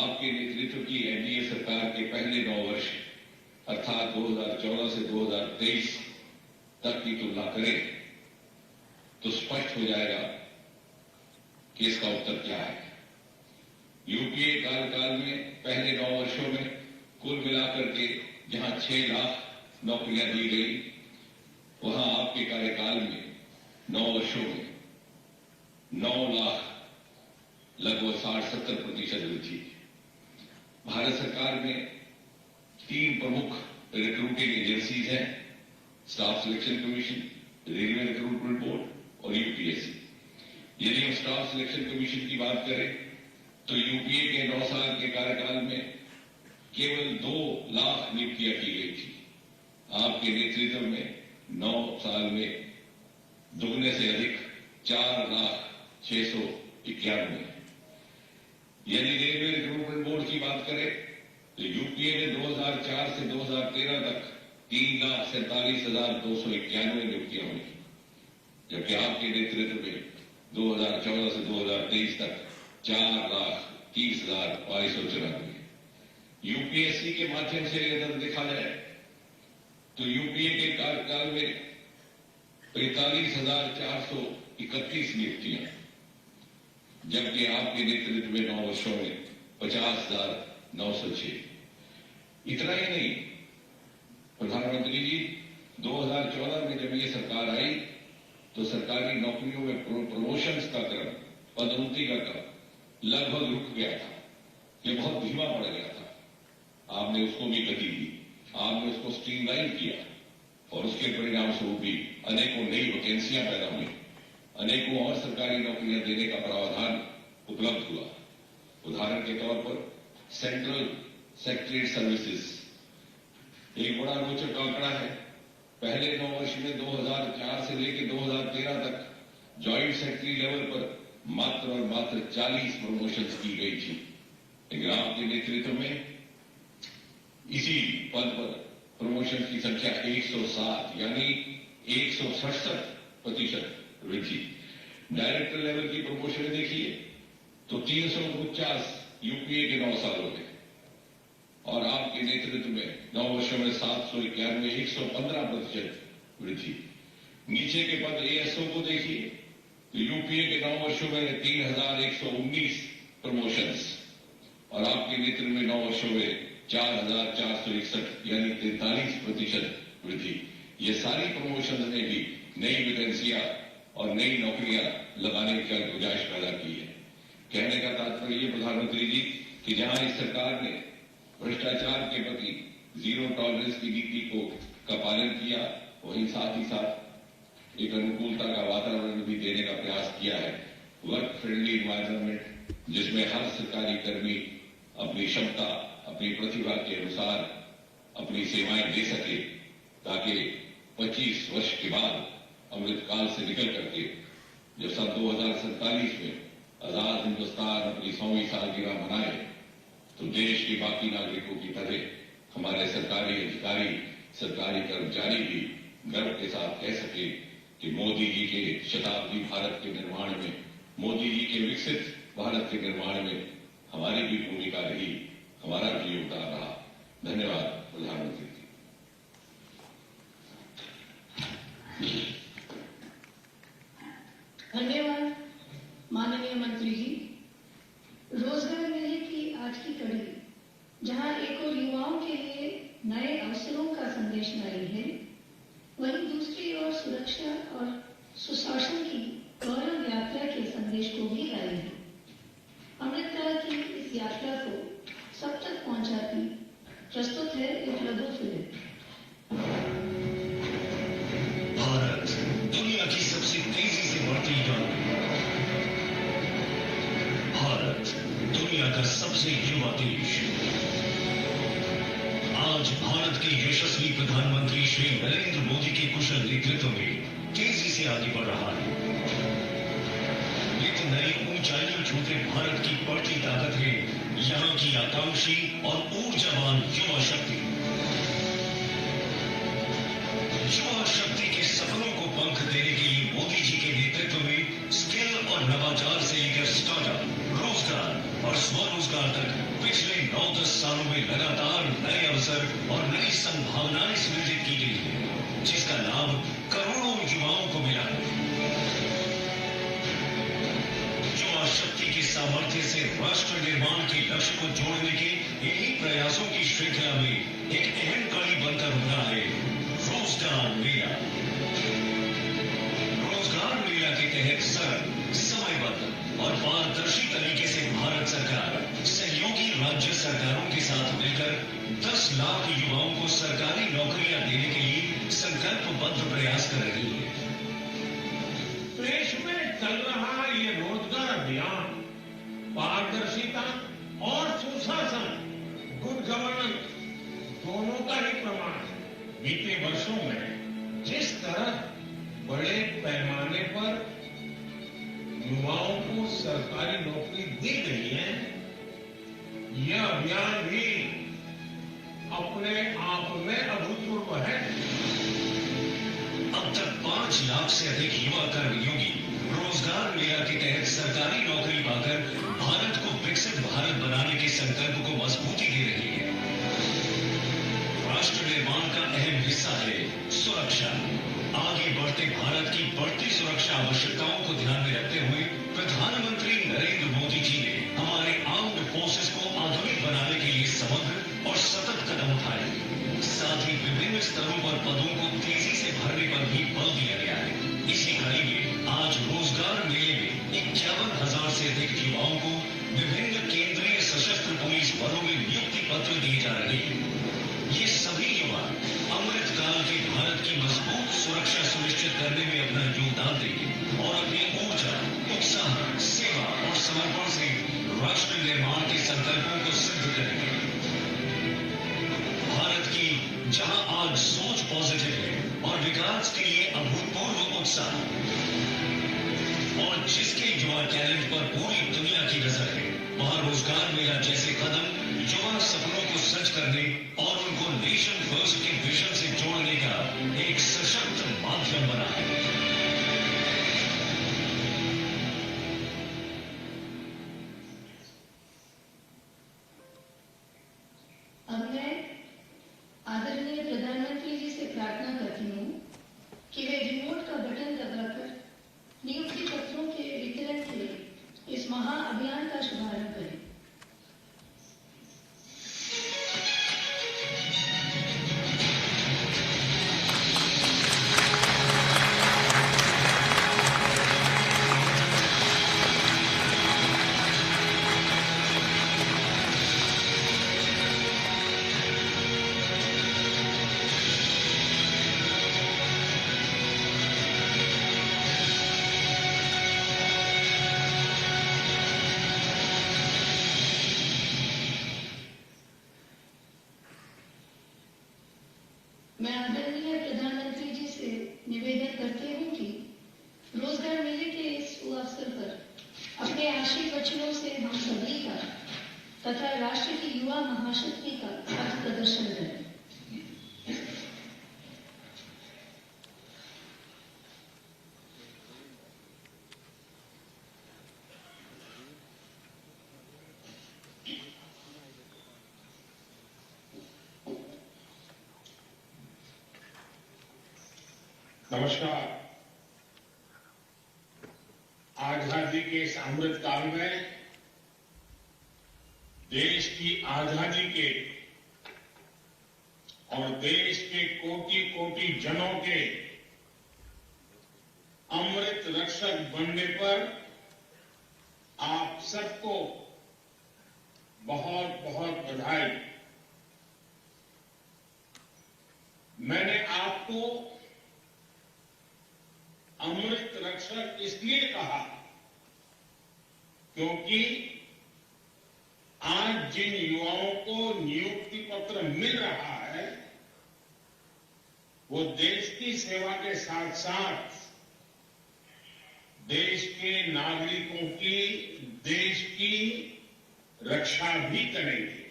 आपके नेतृत्व की एनडीए सरकार के पहले 9 वर्ष अर्थात 2014 से 2023 तक की तुलना करें, तो स्पष्ट हो जाएगा कि इसका उत्तर क्या है। यूपीए कार्यकाल में पहले 9 वर्षों में कुल मिलाकर के जहां 6 लाख नौकरियां दी गई, वहां आपके कार्यकाल में 9 वर्षों में 9 लाख लगभग 60-70% वृद्धि। भारत सरकार में 3 प्रमुख रिक्रूटिंग एजेंसीज हैं, staff selection commission, railway recruitment board और यूपीएससी। यदि हम स्टाफ सिलेक्शन कमीशन की बात करें, तो यूपीए के 9 साल के कार्यकाल में केवल 2 लाख नियुक्तियां की गई थी। आपके नेतृत्व में 9 साल में दुगने से अधिक 4,691। यदि रेलवे रिक्रूटमेंट बोर्ड की बात करें, तो यूपीए ने 2004 से 2013 तक 3,47,291 नियुक्तियां हुई, जबकि आपके नेतृत्व में 2014 से 2023 तक 4,30,2294। यूपीएससी के माध्यम से अगर देखा जाए, तो यूपीए के कार्यकाल में 45,431 नियुक्तियां, जबकि आपके नेतृत्व में 9 वर्षों में 50,906। इतना ही नहीं, प्रधानमंत्री जी, 2014 में जब ये सरकार आई, तो सरकारी नौकरियों में प्रमोशंस का क्रम, पदोन्नति का क्रम लगभग रुक गया था, ये बहुत धीमा पड़ गया था। आपने उसको भी गति दी, आपने उसको स्ट्रीमलाइन किया और उसके परिणाम स्वरूप भी अनेकों नई वैकेंसियां पैदा हुई, अनेकों और सरकारी नौकरियां देने का प्रावधान उपलब्ध हुआ। उदाहरण के तौर पर सेंट्रल सेक्रेटरीट सर्विसेज एक बड़ा रोचक आंकड़ा है। पहले 9 वर्ष में 2004 से लेकर 2013 तक ज्वाइंट सेक्रेटरी लेवल पर मात्र और मात्र 40 प्रमोशंस की गई थी। लेकिन आपके नेतृत्व में इसी पद पर प्रमोशन की संख्या 107 यानी 167% वृद्धि। डायरेक्टर लेवल की प्रमोशन देखिए तो 349 यूपीए के 9 सालों में, और आपके नेतृत्व में 9 वर्षों में 791 115% वृद्धि। नीचे के पद एएसओ को देखिए तो यूपीए के 9 वर्षों में 3119 प्रमोशंस, और आपके नेतृत्व में 9 वर्षों में 4461 यानी 43% वृद्धि। ये सारी प्रमोशन ने भी नई वैकेंसियां और नई नौकरियां लगाने की गुंजाइश पैदा की है। कहने का तात्पर्य ये प्रधानमंत्री जी कि जहां इस सरकार ने भ्रष्टाचार के प्रति जीरो टॉलरेंस की नीति का पालन किया, वहीं साथ ही साथ एक अनुकूलता का वातावरण भी देने का प्रयास किया है। वर्क फ्रेंडली एनवायरनमेंट जिसमें हर सरकारी कर्मी अपनी क्षमता, अपनी प्रतिभा के अनुसार अपनी सेवाएं दे सके, ताकि 25 वर्ष के बाद अमृतकाल से निकल करके जब सन 2047 में आजाद हिंदुस्तान अपनी 100वीं सालगिरह मनाए तो देश के बाकी नागरिकों की तरह हमारे सरकारी अधिकारी, सरकारी कर्मचारी भी गर्व के साथ कह सके कि मोदी जी के शताब्दी भारत के निर्माण में, मोदी जी के विकसित भारत के निर्माण में हमारी भी भूमिका रही, हमारा भी योगदान रहा। धन्यवाद प्रधानमंत्री जी। धन्यवाद माननीय मंत्री जी। रोजगार मेले की आज की कड़ी जहां एक और युवाओं के लिए नए अवसरों का संदेश लाई है, वहीं दूसरी ओर सुरक्षा और सुशासन की गौरव यात्रा के संदेश को भी लाई है। अमृतकाल की इस यात्रा को सब तक पहुंचाती प्रस्तुत है एक लघु फिल्म। भारत दुनिया की सबसे तेजी से बढ़ती इकोनॉमी, भारत दुनिया का सबसे युवा देश। आज भारत के यशस्वी प्रधानमंत्री श्री नरेंद्र मोदी के कुशल नेतृत्व में तेजी से आगे बढ़ रहा है। नित नई ऊंचाइयों छूते भारत की बढ़ती ताकत है यहाँ की आकांक्षी और ऊर्जावान युवा शक्ति। युवा शक्ति के सपनों को पंख देने के लिए मोदी जी के नेतृत्व में स्किल और नवाचार से लेकर स्टार्टअप, रोजगार और स्वरोजगार तक पिछले 9-10 सालों में लगातार नए अवसर और नई संभावनाएं सृजित की गई है, जिसका लाभ करोड़ों युवाओं को मिला है। युवा शक्ति के सामर्थ्य से राष्ट्र निर्माण के लक्ष्य को जोड़ने के इन्हीं प्रयासों की श्रृंखला में एक अहम कड़ी बनकर उभरा है रोजगार मेला। रोजगार मेला के तहत सरल, समयबद्ध और पारदर्शी तरीके से भारत सरकार सहयोगी राज्य सरकारों के साथ मिलकर 10 लाख युवाओं को सरकारी नौकरियां देने के लिए संकल्पबद्ध प्रयास कर रही है। देश में चल रहा ये रोजगार अभियान पारदर्शिता और सुशासन, गुड गवर्नेंस दोनों का ही प्रमाण है। बीते वर्षों में जिस तरह बड़े पैमाने पर युवाओं को सरकारी नौकरी दी गई है, यह अभियान भी अपने आप में अभूतपूर्व है। अब तक 5 लाख से अधिक युवा कर्मयोगी रोजगार मेला के तहत सरकारी नौकरी पाकर भारत को विकसित भारत बनाने के संकल्प को मजबूती दे रही है। राष्ट्र निर्माण का अहम हिस्सा है सुरक्षा। आगे बढ़ते भारत की बढ़ती सुरक्षा आवश्यकताओं को ध्यान में रखते हुए प्रधानमंत्री नरेंद्र मोदी जी ने हमारे आर्म्ड फोर्सेस को आधुनिक बनाने के लिए समग्र और सतत कदम उठाए। साथ ही विभिन्न स्तरों पर पदों को तेजी से भरने पर भी बल दिया गया है। इसी कड़ी में आज रोजगार मेले में 51,000 से अधिक युवाओं को विभिन्न केंद्रीय सशस्त्र पुलिस बलों में नियुक्ति पत्र दिए जा रहे हैं। ये सभी युवा अमृत काल के भारत की मजबूत सुरक्षा सुनिश्चित करने में अपना योगदान देंगे और अपनी ऊर्जा, उत्साह, सेवा और समर्पण से राष्ट्र निर्माण के संकल्पों को सिद्ध करेंगे। भारत की जहां आज सोच पॉजिटिव है और विकास के लिए अभूतपूर्व उत्साह और जिसके युवा टैलेंट पर पूरी दुनिया की नजर है, वहां रोजगार मेला जैसे कदम युवा सपनों को सच करने और उनको नेशन फर्स्ट के विजन से जोड़ने का एक सशक्त माध्यम बना है। अब मैं आदरणीय प्रधानमंत्री जी से प्रार्थना करती हूँ कि वे रिमोट का बटन दबाकर नियुक्ति पत्रों के वितरण के इस महाअभियान का शुभारंभ करें। मैं आदरणीय प्रधानमंत्री जी से निवेदन करती हूँ कि रोजगार मेले के इस अवसर पर अपने आशीर्वाद वचनों से हम सभी का तथा राष्ट्र की युवा महाशक्ति का पथ प्रदर्शन करें। नमस्कार। आजादी के इस अमृत काल में देश की आजादी के और देश के कोटि कोटि जनों के अमृत रक्षक बनने पर आप सबको बहुत बहुत बधाई। मैंने आपको अमृत रक्षक इसलिए कहा क्योंकि आज जिन युवाओं को नियुक्ति पत्र मिल रहा है वो देश की सेवा के साथ साथ देश के नागरिकों की, देश की रक्षा भी करेंगे।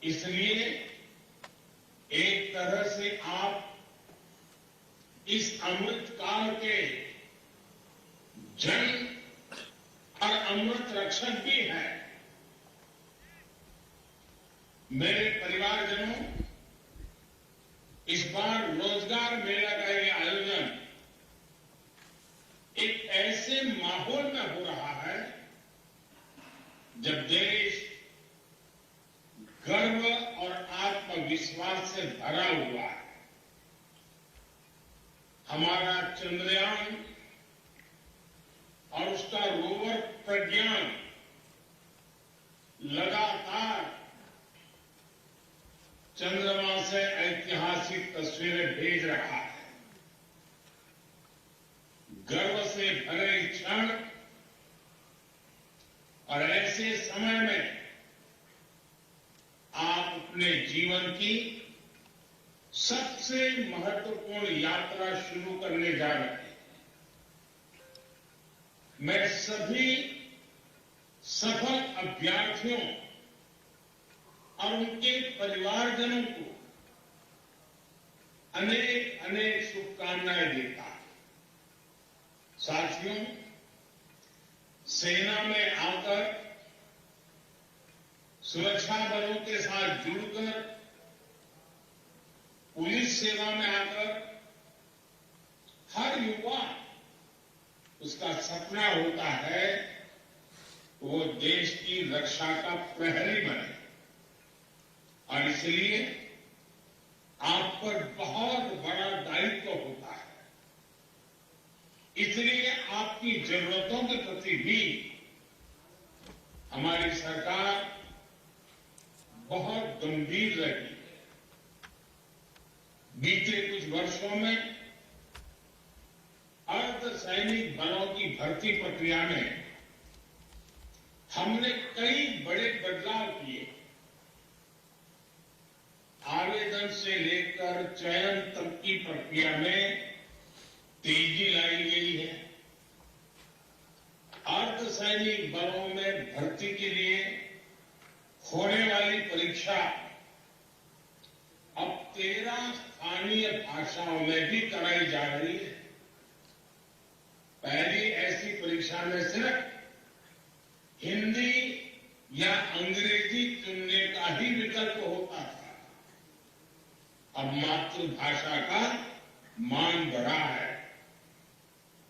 इसलिए एक तरह से आप इस अमृत काल के जन और अमृत रक्षक भी हैं। मेरे परिवारजनों, इस बार रोजगार मेला का ये आयोजन एक ऐसे माहौल में हो रहा है जब देश गर्व और आत्मविश्वास से भरा हुआ है। हमारा चंद्रयान और उसका रोवर प्रज्ञान लगातार चंद्रमा से ऐतिहासिक तस्वीरें भेज रहा है। गर्व से भरे क्षण और ऐसे समय में आप अपने जीवन की सबसे महत्वपूर्ण यात्रा शुरू करने जा रहे हैं। मैं सभी सफल अभ्यर्थियों और उनके परिवारजनों को अनेक अनेक शुभकामनाएं देता हूं। साथियों, सेना में आकर सुरक्षा बलों के साथ जुड़कर पुलिस सेवा में आकर हर युवा उसका सपना होता है वो देश की रक्षा का प्रहरी बने और इसलिए आप पर बहुत बड़ा दायित्व होता है। इसलिए आपकी जरूरतों के प्रति भी हमारी सरकार बहुत गंभीर रही है। बीते कुछ वर्षों में अर्धसैनिक बलों की भर्ती प्रक्रिया में हमने कई बड़े बदलाव किए। आवेदन से लेकर चयन तक की प्रक्रिया में तेजी लाई गई है। अर्धसैनिक बलों में भर्ती के लिए होने वाली परीक्षा अब 13 स्थानीय भाषाओं में भी कराई जा रही है। पहली ऐसी परीक्षा में सिर्फ हिंदी या अंग्रेजी चुनने का ही विकल्प होता था। अब मातृभाषा का मान बढ़ा है।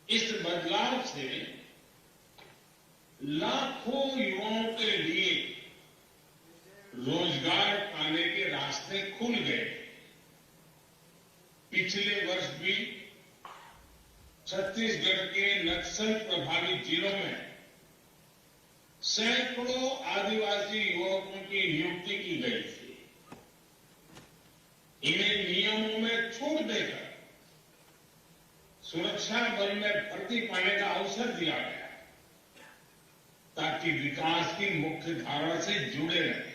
इस बदलाव से लाखों युवाओं के लिए रोजगार पाने के रास्ते खुल गए। पिछले वर्ष भी छत्तीसगढ़ के नक्सल प्रभावित जिलों में सैकड़ों आदिवासी युवकों की नियुक्ति की गई थी। इन्हें नियमों में छूट देकर सुरक्षा बल में भर्ती पाने का अवसर दिया गया ताकि विकास की मुख्य धारा से जुड़े रहे।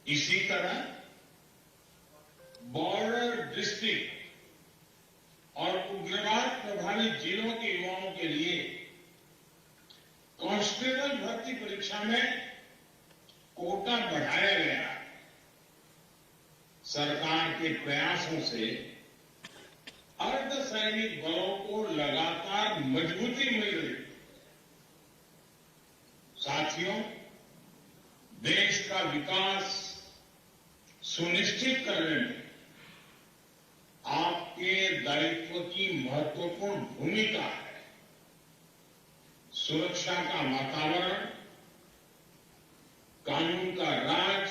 इसी तरह बॉर्डर डिस्ट्रिक्ट और उग्रवाद प्रभावित जिलों के युवाओं के लिए कांस्टेबल भर्ती परीक्षा में कोटा बढ़ाया गया। सरकार के प्रयासों से अर्धसैनिक बलों को लगातार मजबूती मिल रही है। साथियों, देश का विकास सुनिश्चित करने में आपके दायित्व की महत्वपूर्ण भूमिका है। सुरक्षा का वातावरण, कानून का राज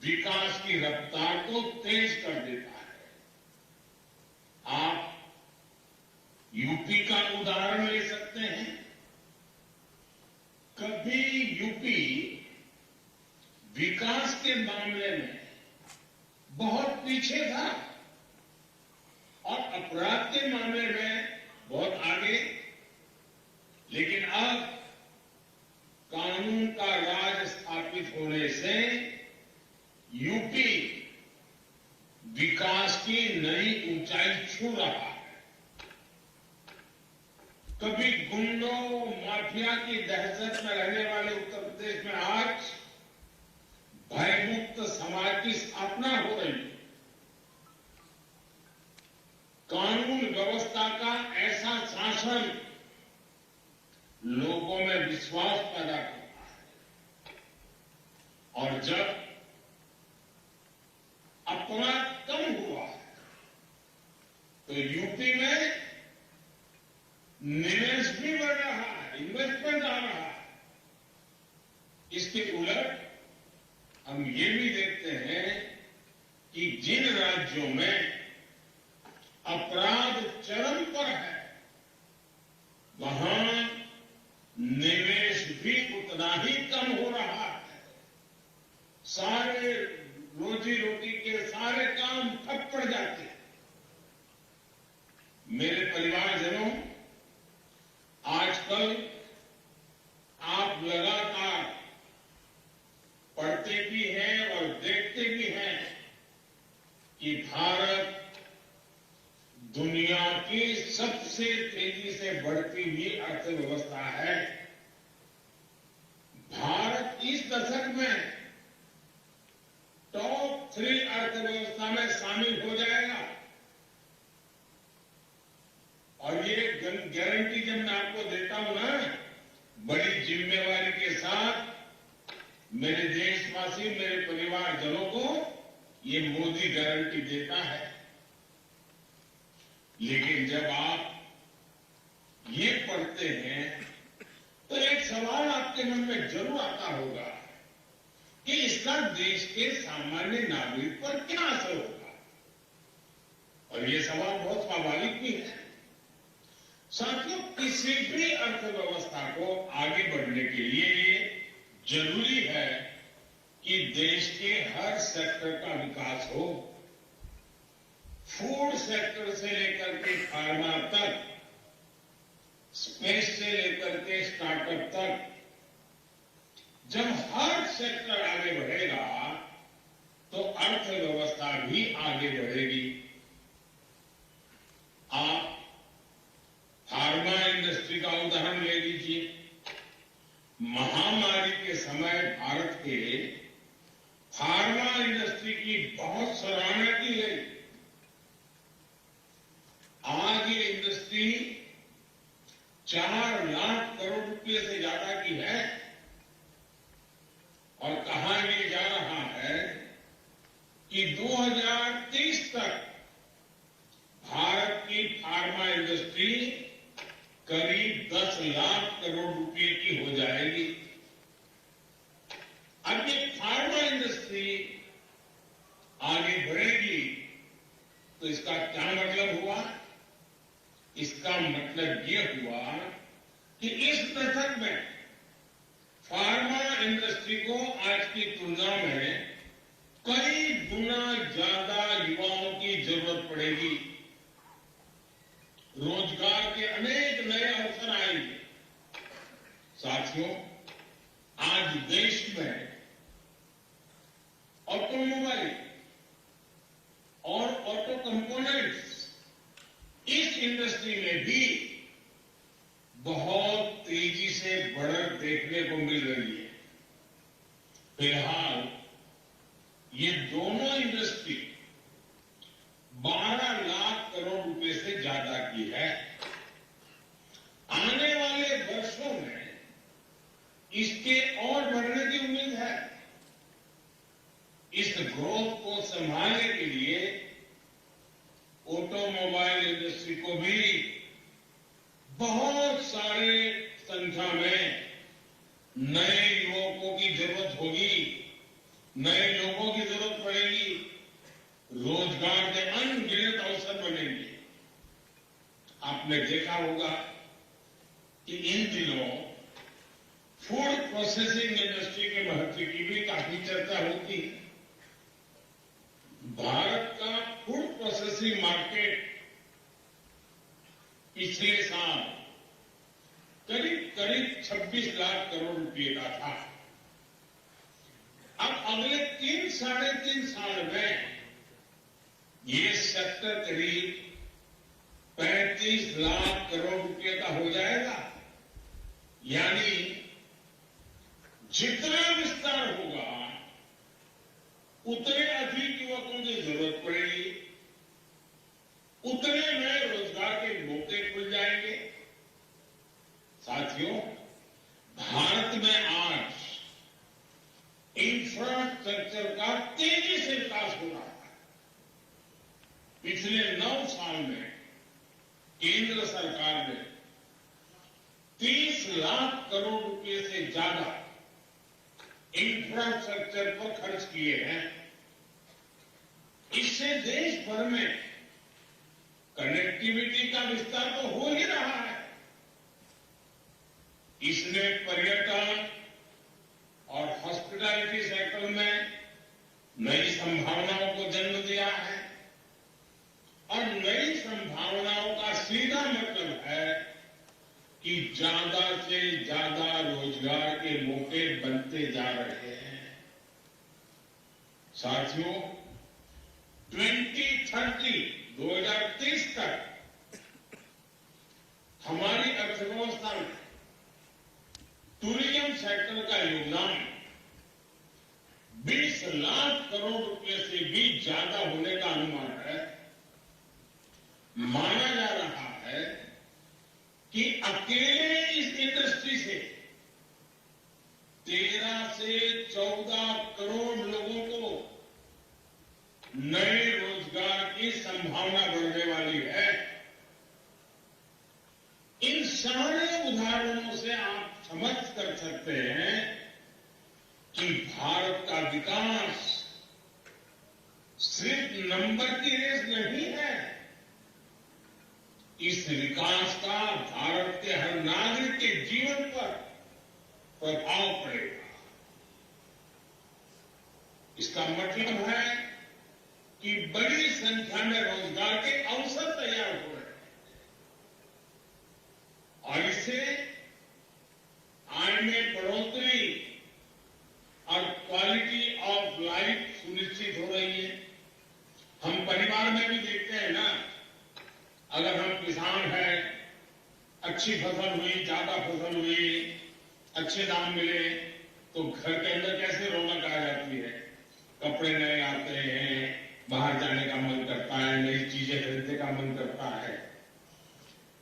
विकास की रफ्तार को तेज कर देता है। आप यूपी का उदाहरण ले सकते हैं। कभी यूपी विकास के मामले में बहुत पीछे था और अपराध के मामले में बहुत आगे, लेकिन अब कानून का राज स्थापित होने से यूपी विकास की नई ऊंचाई छू रहा है। कभी गुंडों माफिया की दहशत में रहने वाले उत्तर प्रदेश में आज भयमुक्त समाज की स्थापना हो रही है। कानून व्यवस्था का ऐसा शासन लोगों में विश्वास पैदा करता है और जब अपराध कम हुआ तो यूपी में निवेश भी बढ़ रहा है, इन्वेस्टमेंट आ रहा है। इसके उलट हम ये भी देखते हैं कि जिन राज्यों में अपराध चरम पर है वहां निवेश भी उतना ही कम हो रहा है। सारे रोजी रोटी के सारे काम ठप पड़ जाते हैं। मेरे परिवारजनों, आजकल आप लगातार पढ़ते भी हैं और देखते भी हैं कि भारत दुनिया की सबसे तेजी से बढ़ती हुई अर्थव्यवस्था है। भारत इस दशक में टॉप 3 अर्थव्यवस्था में शामिल हो जाएगा और ये गारंटी जब मैं आपको देता हूं ना, बड़ी जिम्मेवारी के साथ मेरे देशवासी, मेरे परिवारजनों को ये मोदी गारंटी देता है। लेकिन जब आप ये पढ़ते हैं तो एक सवाल आपके मन में जरूर आता होगा कि इसका देश के सामान्य नागरिक पर क्या असर होगा। और ये सवाल बहुत स्वाभाविक भी है। साथियों, किसी भी अर्थव्यवस्था को आगे बढ़ने के लिए जरूरी है कि देश के हर सेक्टर का विकास हो। फूड सेक्टर से लेकर के फार्मा तक, स्पेस से लेकर के स्टार्टअप तक, जब हर सेक्टर आगे बढ़ेगा तो अर्थव्यवस्था भी आगे बढ़ेगी। आप फार्मा इंडस्ट्री का उदाहरण ले लीजिए। महामारी के समय भारत के फार्मा इंडस्ट्री की बहुत सराहना की गई। आज ये इंडस्ट्री 4 लाख करोड़ रुपए से ज्यादा की है और कहा ये जा रहा है कि 2030 तक भारत की फार्मा इंडस्ट्री करीब 10 लाख करोड़ रुपए की हो जाएगी। अब ये फार्मा इंडस्ट्री आगे बढ़ेगी तो इसका क्या मतलब हुआ? इसका मतलब ये हुआ कि इस दशक में फार्मा इंडस्ट्री को आज की तुलना में कई गुना ज्यादा युवाओं की जरूरत पड़ेगी। रोजगार के अनेक नए अवसर आएंगे। साथियों, आज देश में ऑटोमोबाइल और ऑटो कंपोनेंट्स, इस इंडस्ट्री में भी बहुत तेजी से बढ़त देखने को मिल रही है। फिलहाल ये दोनों इंडस्ट्री 12 लाख करोड़ रुपए से ज्यादा की है। आने वाले वर्षों में इसके और बढ़ने की उम्मीद है। इस ग्रोथ को संभालने के लिए ऑटोमोबाइल इंडस्ट्री को भी बहुत सारे संख्या में नए युवकों की जरूरत होगी, नए लोगों की जरूरत पड़ेगी, रोजगार के अनगिनत अवसर बनेंगे। आपने देखा होगा कि इन दिनों फूड प्रोसेसिंग इंडस्ट्री के महत्व की भी काफी चर्चा होती है। भारत का फूड प्रोसेसिंग मार्केट पिछले साल करीब 26 लाख करोड़ रुपए का था। अब अगले 3-3.5 साल में ये सेक्टर करीब 35 लाख करोड़ रुपए का हो जाएगा। यानी जितना विस्तार होगा उतने अधिक युवकों की जरूरत पड़ेगी, उतने नए रोजगार के मौके खुल जाएंगे। साथियों, भारत में आज इंफ्रास्ट्रक्चर का तेजी से विकास हो रहा है। पिछले 9 साल में केंद्र सरकार ने 30 लाख करोड़ रुपए से ज्यादा इंफ्रास्ट्रक्चर पर खर्च किए हैं। इससे देश भर में कनेक्टिविटी का विस्तार तो हो ही रहा है। इसने पर्यटन और हॉस्पिटैलिटी सेक्टर में नई संभावनाओं को जन्म दिया है और नई संभावनाओं का सीधा मतलब है कि ज्यादा से ज्यादा रोजगार के मौके बनते जा रहे हैं। साथियों, 2030 तक हमारी अर्थव्यवस्था में टूरिज्म सेक्टर का योगदान 20 लाख करोड़ रुपए से भी ज्यादा होने का अनुमान है। माना जा रहा है कि अकेले इस इंडस्ट्री से 13 से 14 करोड़ लोगों को नए रोजगार की संभावना बढ़ने वाली है। इन सारे उदाहरणों से आप समझ कर सकते हैं कि भारत का विकास सिर्फ नंबर की रेस नहीं है। इस विकास का भारत के हर नागरिक के जीवन पर प्रभाव पड़ेगा। इसका मतलब है कि बड़ी संख्या में रोजगार के अवसर तैयार हो रहे हैं और इससे आय में बढ़ोतरी और क्वालिटी ऑफ लाइफ सुनिश्चित हो रही है। हम परिवार में भी देखते हैं ना, अगर हम किसान हैं, अच्छी फसल हुई, ज्यादा फसल हुई, अच्छे दाम मिले, तो घर के अंदर कैसे रौनक आ जाती है। कपड़े नए आते हैं, बाहर जाने का मन करता है, नई चीजें खरीदने का मन करता है।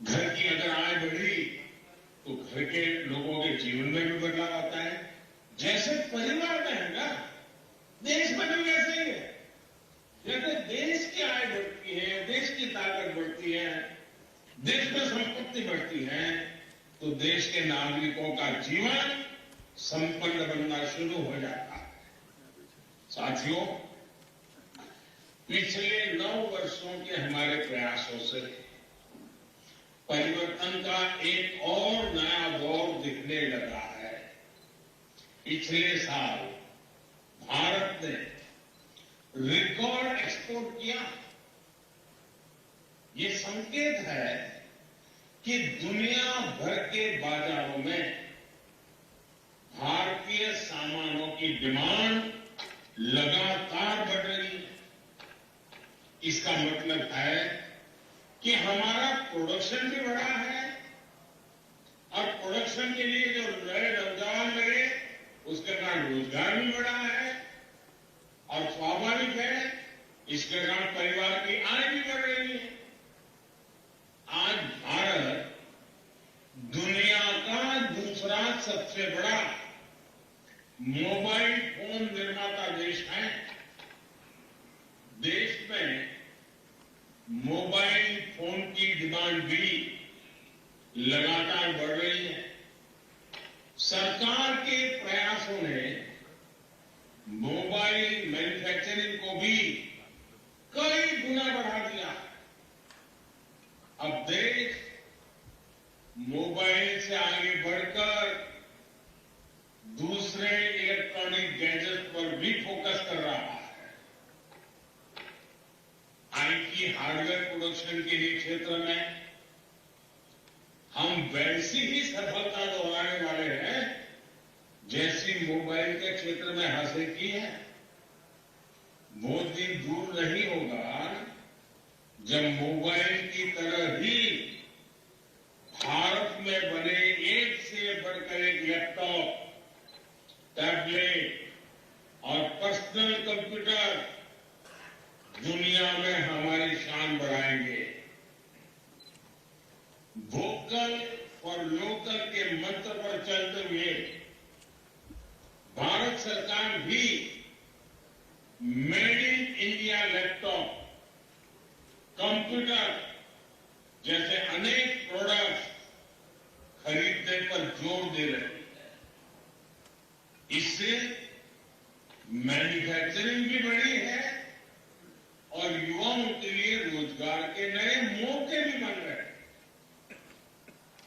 घर की अगर आय बढ़ी तो घर के लोगों के जीवन में भी बदलाव आता है। जैसे परिवार में है ना, देश में भी वैसे ही है। जैसे देश की आय बढ़ती है, देश की ताकत बढ़ती है, देश में संपत्ति बढ़ती है, तो देश के नागरिकों का जीवन संपन्न बनना शुरू हो जाता है। साथियों, पिछले 9 वर्षों के हमारे प्रयासों से परिवर्तन का एक और नया दौर दिखने लगा है। पिछले साल भारत ने रिकॉर्ड एक्सपोर्ट किया। ये संकेत है कि दुनिया भर के बाजारों में भारतीय सामानों की डिमांड लगातार बढ़ रही है। इसका मतलब है कि हमारा प्रोडक्शन भी बढ़ा है और प्रोडक्शन के लिए जो नए नौजवान लगे उसके कारण रोजगार भी बढ़ा है और स्वाभाविक है इसके कारण परिवार की आय भी बढ़ रही है। आज भारत दुनिया का दूसरा सबसे बड़ा मोबाइल फोन निर्माता देश है। देश में मोबाइल फोन की डिमांड भी लगातार बढ़ रही है। सरकार के प्रयासों ने मोबाइल मैन्युफैक्चरिंग को भी कई गुना बढ़ा दिया। अब देश मोबाइल से आगे बढ़कर दूसरे इलेक्ट्रॉनिक गैजेट पर भी फोकस कर रहा है। आईटी हार्डवेयर प्रोडक्शन के लिए क्षेत्र में हम वैसी ही सफलता दोहराने वाले हैं जैसी मोबाइल के क्षेत्र में हासिल की है। वो दिन दूर नहीं होगा जब मोबाइल की तरह ही भारत में बने एक से बढ़कर एक लैपटॉप, टैबलेट और पर्सनल कंप्यूटर दुनिया में हमारी शान बढ़ाएंगे। वोकल फॉर लोकल के मंत्र पर चलते हुए भारत सरकार भी made in India laptop, computer जैसे अनेक प्रोडक्ट्स खरीदने पर जोर दे रही है। इससे मैन्युफैक्चरिंग भी बढ़ी है और युवाओं के लिए रोजगार के नए मौके भी बन रहे हैं।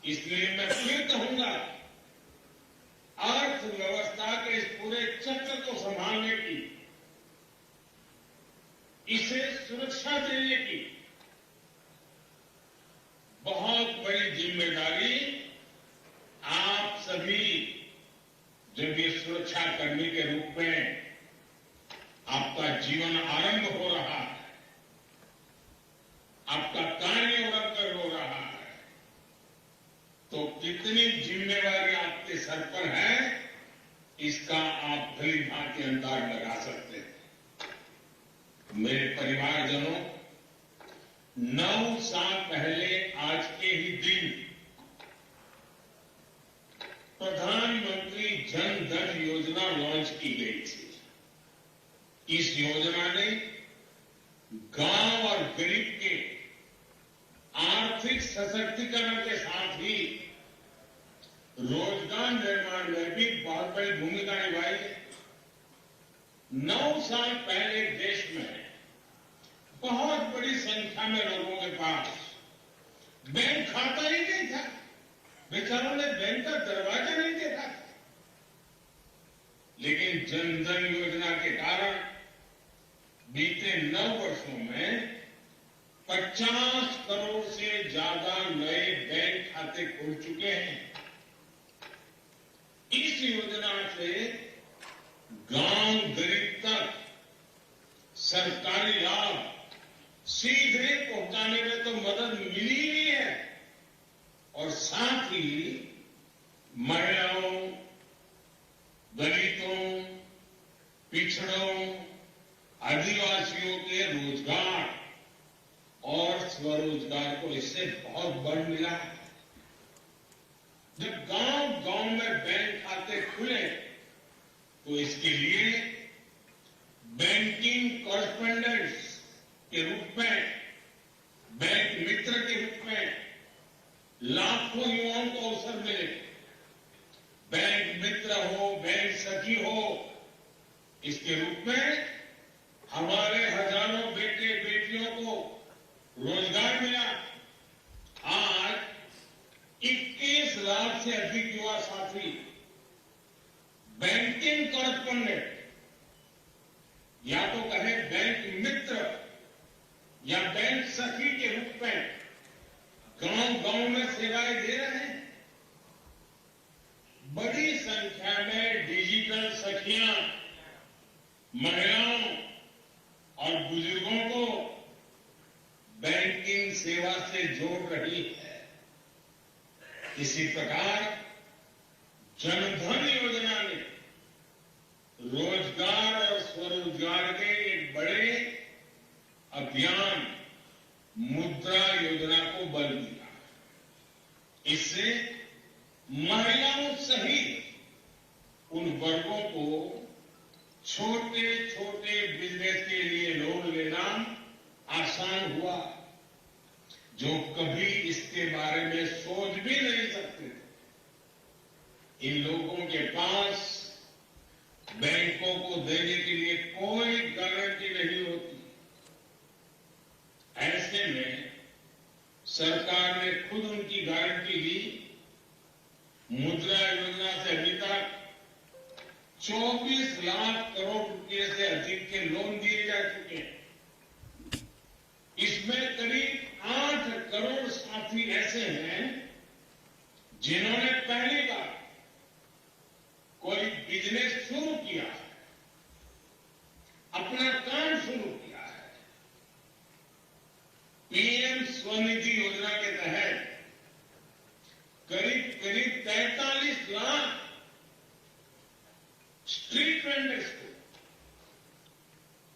इसलिए मैं फिर कहूंगा, अर्थव्यवस्था के इस पूरे चक्र को संभालने की, इसे सुरक्षा देने की बहुत बड़ी जिम्मेदारी आप सभी, जब ये सुरक्षा कर्मी के रूप में आपका जीवन आरंभ हो रहा है, आपका कार्य उड़कर हो रहा है, तो कितनी जिम्मेवारी आपके सर पर है, इसका आप भली भांति अंदाज लगा सकते हैं। मेरे परिवारजनों, 9 साल पहले आज के ही दिन प्रधानमंत्री जन धन योजना लॉन्च की गई थी। इस योजना ने गांव और गरीब के आर्थिक सशक्तिकरण के साथ ही रोजगार निर्माण में भी बहुत बड़ी भूमिका निभाई है। 9 साल पहले देश में बहुत बड़ी संख्या में लोगों के पास बैंक खाता ही नहीं था, बेचारों ने बैंक का दरवाजा नहीं देखा था। लेकिन जन धन योजना के कारण बीते 9 वर्षों में 50 करोड़ से ज्यादा नए बैंक खाते खुल चुके हैं। इस योजना से गांव गरीब तक सरकारी लाभ सीधे पहुंचाने में तो मदद मिली ही है और साथ ही महिलाओं, दलितों, पिछड़ों, आदिवासियों के रोजगार और स्वरोजगार को इससे बहुत बल मिला है। जब गांव-गांव में बैंक खाते खुले तो इसके लिए बैंकिंग कॉरेस्पोंडेंट्स के रूप में, बैंक मित्र के रूप में लाखों युवाओं को अवसर मिले। बैंक मित्र हो, बैंक सखी हो, इसके रूप में हमारे हजारों बेटे बेटियों को रोजगार मिला। आज 21 लाख से अधिक युवा साथी बैंकिंग कॉरेस्पोंडेंट या तो कहे बैंक मित्र या बैंक सखी के रूप में गांव-गांव में सेवाएं दे रहे हैं। बड़ी संख्या में डिजिटल सखियां महिलाओं और बुजुर्गों को बैंकिंग सेवा से जोड़ रही है। इसी प्रकार जनधन योजना ने रोजगार और स्वरोजगार के एक बड़े अभियान मुद्रा योजना को बल दिया। इससे महिलाओं सहित उन वर्गों को छोटे छोटे बिजनेस के लिए लोन लेना आसान हुआ जो कभी इसके बारे में सोच भी नहीं सकते थे। इन लोगों के पास बैंकों को देने के लिए कोई गारंटी नहीं होती। ऐसे में सरकार ने खुद उनकी गारंटी ली। मुद्रा योजना से अभी तक 24 लाख करोड़ रुपए से अधिक के लोन दिए जा चुके हैं। इसमें करीब 8 करोड़ साथी ऐसे हैं जिन्होंने पहली बार कोई बिजनेस शुरू किया है, अपना काम शुरू किया है। पीएम स्वनिधि योजना के तहत करीब 43 लाख स्ट्रीट वेंडर्स को,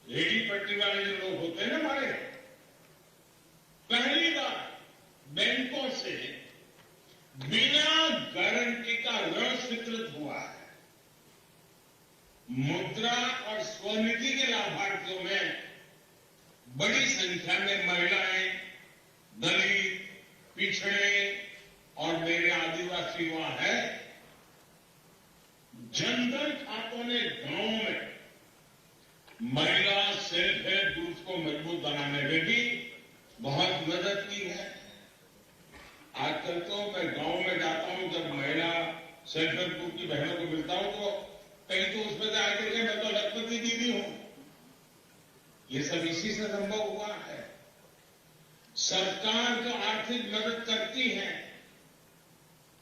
रेडी पट्टी वाले जो लोग होते हैं ना हमारे, पहली बार बैंकों से बिना गारंटी का ऋण स्वीकृत हुआ है। मुद्रा और स्वनिधि के लाभार्थियों में बड़ी संख्या में महिलाएं, दलित, पिछड़े और मेरे आदिवासी वहां है। जनधन खातों ने गांव में महिला सेल्फ हेल्प ग्रुप को मजबूत बनाने में भी बहुत मदद की है। आजकल तो मैं गांव में जाता हूं, जब महिला सेल्फ हेल्प ग्रुप की बहनों को मिलता हूं तो कहीं तो उसमें से आकर के मैं तो लखपति दीदी हूं। ये सब इसी से संभव हुआ है। सरकार जो आर्थिक मदद करती है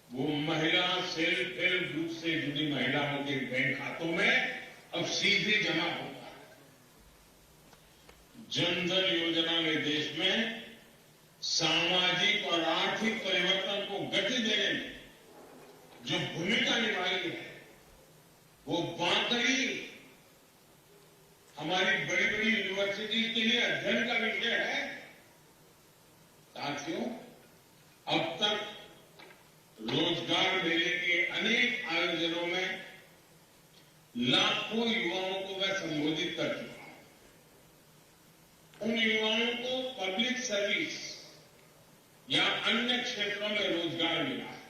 वो महिला सेल्फ हेल्प ग्रुप से जुड़ी महिलाओं के बैंक खातों में अब सीधे जमा होता है। जनधन योजना ने देश में सामाजिक और आर्थिक परिवर्तन को गति देने में जो भूमिका निभाई है वो वाकई हमारी बड़ी बड़ी यूनिवर्सिटी के लिए अध्ययन का विषय है। साथियों, अब तक रोजगार मेले के अनेक आयोजनों में लाखों युवाओं को मैं संबोधित कर चुका हूं। उन युवाओं को पब्लिक सर्विस या अन्य क्षेत्रों में रोजगार मिला है।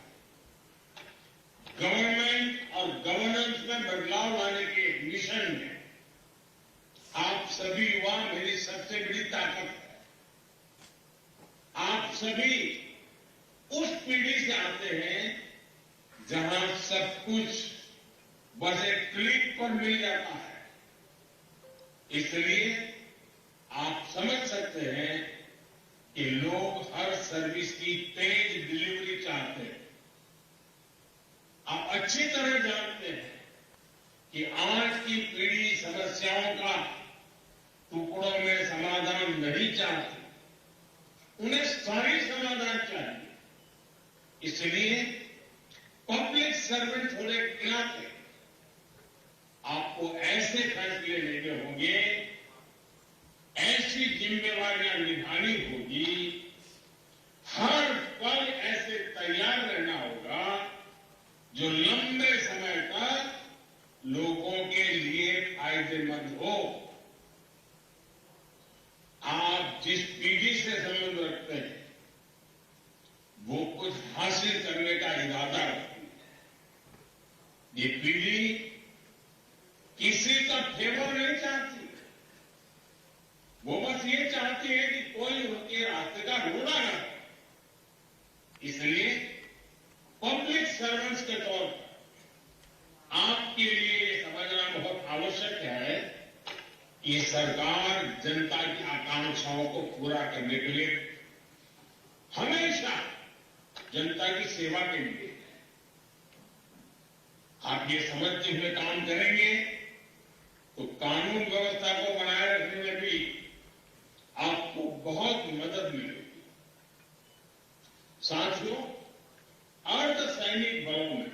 गवर्नमेंट और गवर्नेंस में बदलाव लाने के मिशन में आप सभी युवा मेरी सबसे बड़ी ताकत है। आप सभी उस पीढ़ी से आते हैं जहां सब कुछ बस एक क्लिक पर मिल जाता है। इसलिए आप समझ सकते हैं कि लोग हर सर्विस की तेज डिलीवरी चाहते हैं। आप अच्छी तरह जानते हैं कि आज की पीढ़ी समस्याओं का टुकड़ों में समाधान नहीं चाहती, उन्हें स्थायी समाधान चाहिए। इसलिए पब्लिक सर्वेंट होने के नाते आपको ऐसे फैसले लेने होंगे, ऐसी जिम्मेवारियां निभानी होगी, हर पल ऐसे तैयार रहना होगा जो लंबे समय तक लोगों के लिए फायदेमंद हो। आप जिस पीढ़ी से संबंध रखते हैं वो कुछ हासिल करने का इरादा रखती है। ये पीढ़ी किसी का फेवर नहीं चाहती, वो बस ये चाहती है कि कोई उनके रास्ते का रोड़ा ना हो। इसलिए पब्लिक सर्वेंट्स के तौर पर आपके लिए ये समझना बहुत आवश्यक है कि सरकार जनता की आकांक्षाओं को पूरा करने के लिए हमेशा जनता की सेवा के लिए आप ये समझते हुए काम करेंगे तो कानून व्यवस्था को बनाए रखने में भी आपको बहुत मदद मिलेगी। साथियों, अर्धसैनिक बलों में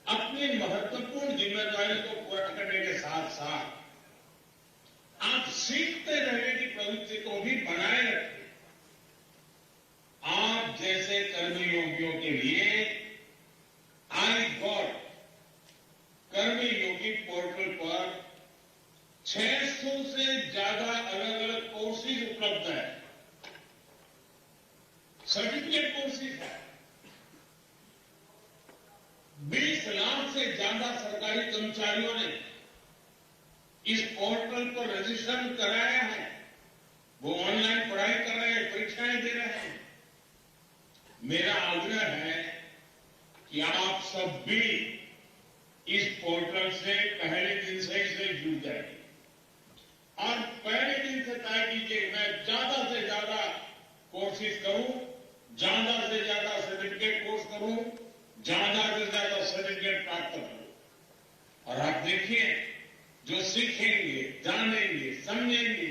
अपनी महत्वपूर्ण जिम्मेदारी को पूरा करने के साथ साथ आप सीखते रहने की प्रवृत्ति को भी बनाए रखें। आप जैसे कर्मयोगियों के लिए आई गॉट कर्मयोगी पोर्टल पर 600 से ज्यादा अलग अलग कोर्सेज उपलब्ध है, सर्टिफिकेट कोर्सेज है। 20 लाख से ज्यादा सरकारी कर्मचारियों ने इस पोर्टल पर रजिस्ट्रेशन कराया है। वो ऑनलाइन पढ़ाई कर रहे हैं, परीक्षाएं दे रहे हैं। मेरा आग्रह है कि आप सब भी इस पोर्टल से पहले दिन से जुड़ जाइए और पहले दिन से तय कीजिए मैं ज्यादा से ज्यादा कोर्सेज करूं, ज्यादा से ज्यादा सर्टिफिकेट कोर्स करूं, ज्यादा से ज्यादा सर्टिफिकेट प्राप्त करूं। और आप देखिए, जो सीखेंगे, जानेंगे, समझेंगे,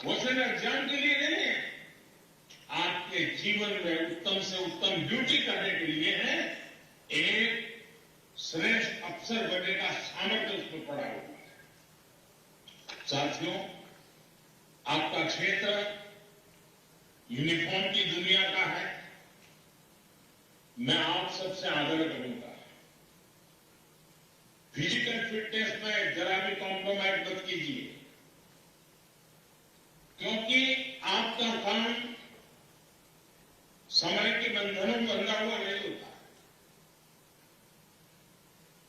वो सिर्फ एग्जाम के लिए नहीं है, आपके जीवन में उत्तम से उत्तम ड्यूटी करने के लिए है। एक श्रेष्ठ अफसर बनने का सामर्थ्य उसमें पड़ा हुआ है। साथियों, आपका क्षेत्र यूनिफॉर्म की दुनिया का है। मैं आप सबसे आग्रह करूंगा, फिजिकल फिटनेस में जरा भी कॉम्प्रोमाइज मत कीजिए, क्योंकि आपका काम समय के बंधनों में बंधा हुआ नहीं होता।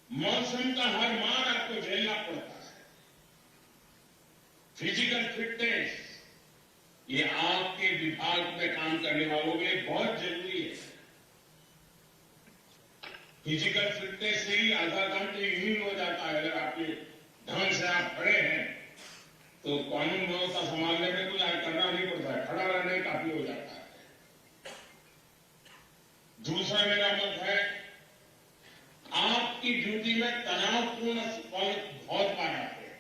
मौसम का हर मार आपको झेलना पड़ता है। फिजिकल फिटनेस ये आपके विभाग में काम करने वालों के लिए बहुत जरूरी है। फिजिकल फिटनेस से ही आधा काम तो यूं हो जाता है। अगर आपके ढंग से आप खड़े हैं तो कानून व्यवस्था संभालने में कुछ करना नहीं पड़ता है, खड़ा रहने काफी हो जाता है। दूसरा मेरा मत है, आपकी ड्यूटी में तनावपूर्ण पल बहुत बार आते हैं।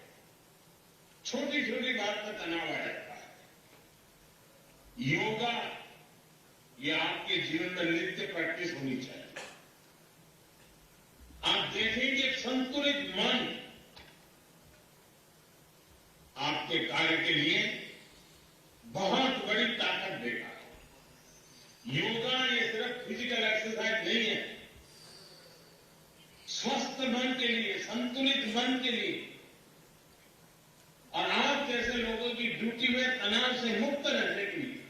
छोटी छोटी बात पर तनाव आ जाता है। योगा ये आपके जीवन में नित्य प्रैक्टिस होनी चाहिए। आप देखेंगे संतुलित मन आपके कार्य के लिए बहुत बड़ी ताकत देगा। योगा ये सिर्फ फिजिकल एक्सरसाइज नहीं है, स्वस्थ मन के लिए, संतुलित मन के लिए और आप जैसे लोगों की ड्यूटी में तनाव से मुक्त रहने के लिए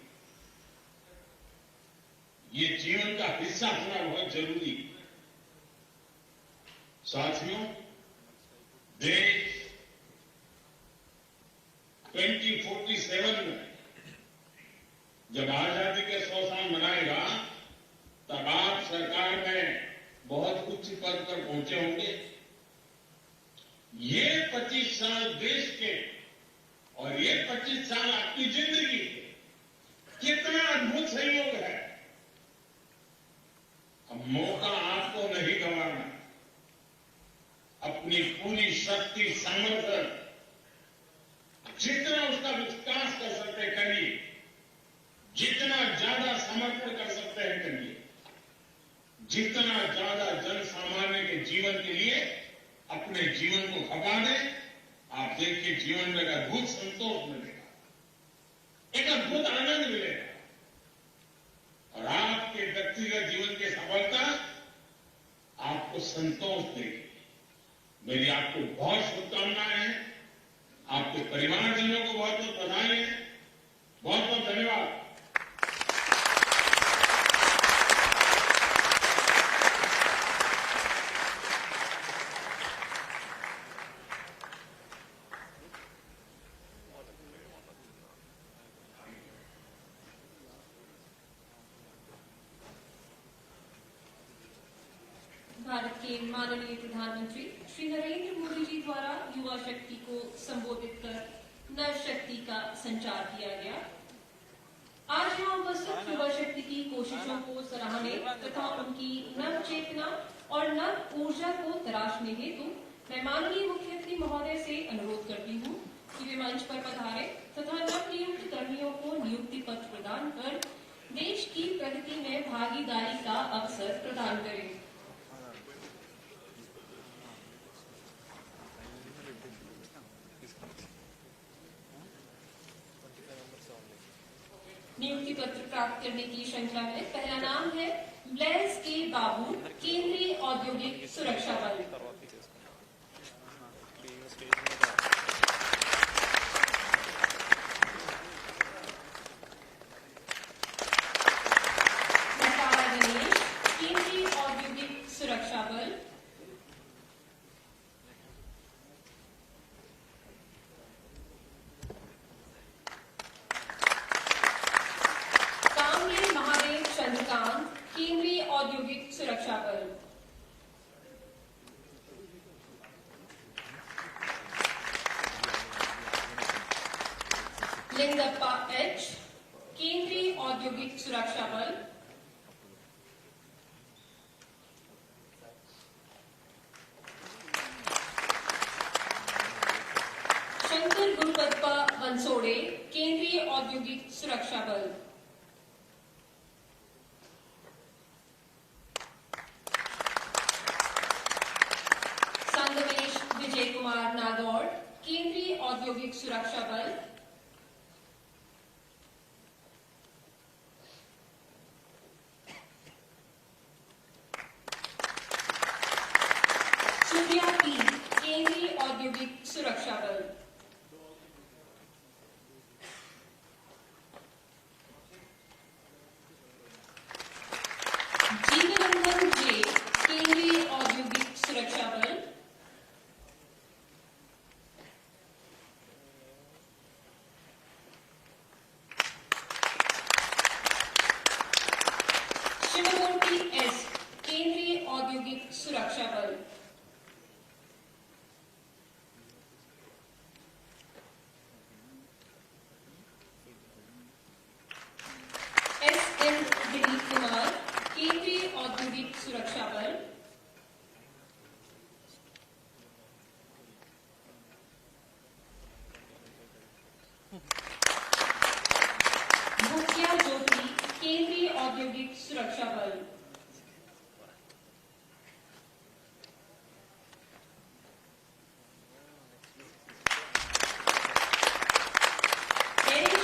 ये जीवन का हिस्सा होना बहुत जरूरी है। साथियों, देश 2047 में जब आजादी के 100 साल मनाएगा सोचे होंगे ये 25 साल देश के और ये 25 साल आपकी जिंदगी के कितना अद्भुत संयोग है। अब मौका आपको नहीं गंवाना, अपनी पूरी शक्ति सामर्थ्य जितना उसका विकास कर सकते हैं करिए, जितना ज्यादा समर्पण कर सकते हैं करिए, जितना ज्यादा जन सामान्य के जीवन के लिए अपने जीवन को खपा दें। आप देखिए जीवन में एक अद्भुत संतोष मिलेगा, एक अद्भुत आनंद मिलेगा और आपके व्यक्तिगत जीवन की सफलता आपको संतोष देगी। मेरी आपको बहुत शुभकामनाएं हैं, आपके परिवारजनों को बहुत बहुत बधाई है, बहुत बहुत धन्यवाद। भारत के माननीय प्रधानमंत्री श्री नरेंद्र मोदी जी द्वारा युवा शक्ति को संबोधित कर नव शक्ति का संचार किया गया। आज यहाँ उपस्थित युवा शक्ति की कोशिशों को सराहने तथा उनकी नव चेतना और नव ऊर्जा को तराशने हेतु मैं माननीय मुख्यमंत्री महोदय से अनुरोध करती हूँ कि वे मंच पर पधारे तथा नव नियुक्त कर्मियों को नियुक्ति पत्र प्रदान कर देश की प्रगति में भागीदारी का अवसर प्रदान करें। नियुक्ति पत्र प्राप्त करने की श्रृंखला में पहला नाम है ब्लेस के बाबू, केंद्रीय औद्योगिक सुरक्षा बल। नकारा गणेश, केंद्रीय औद्योगिक सुरक्षा बल। केंद्रीय औद्योगिक सुरक्षा बल। लिंगप्पा एच, केंद्रीय औद्योगिक सुरक्षा बल। शंकर गुरुपत्पा बंसोड़े, केंद्रीय औद्योगिक सुरक्षा बल। विजय कुमार नागौड़, केंद्रीय औद्योगिक सुरक्षा बल। सूर्या पी, केंद्रीय औद्योगिक सुरक्षा बल। जीवनंदन जे, केंद्रीय औद्योगिक सुरक्षा बल। शिवमूर्ति एस, केंद्रीय औद्योगिक सुरक्षा बल। एस.एन. दिलीप कुमार, केंद्रीय औद्योगिक सुरक्षा बल। भूतिया ज्योति, केंद्रीय औद्योगिक सुरक्षा बल।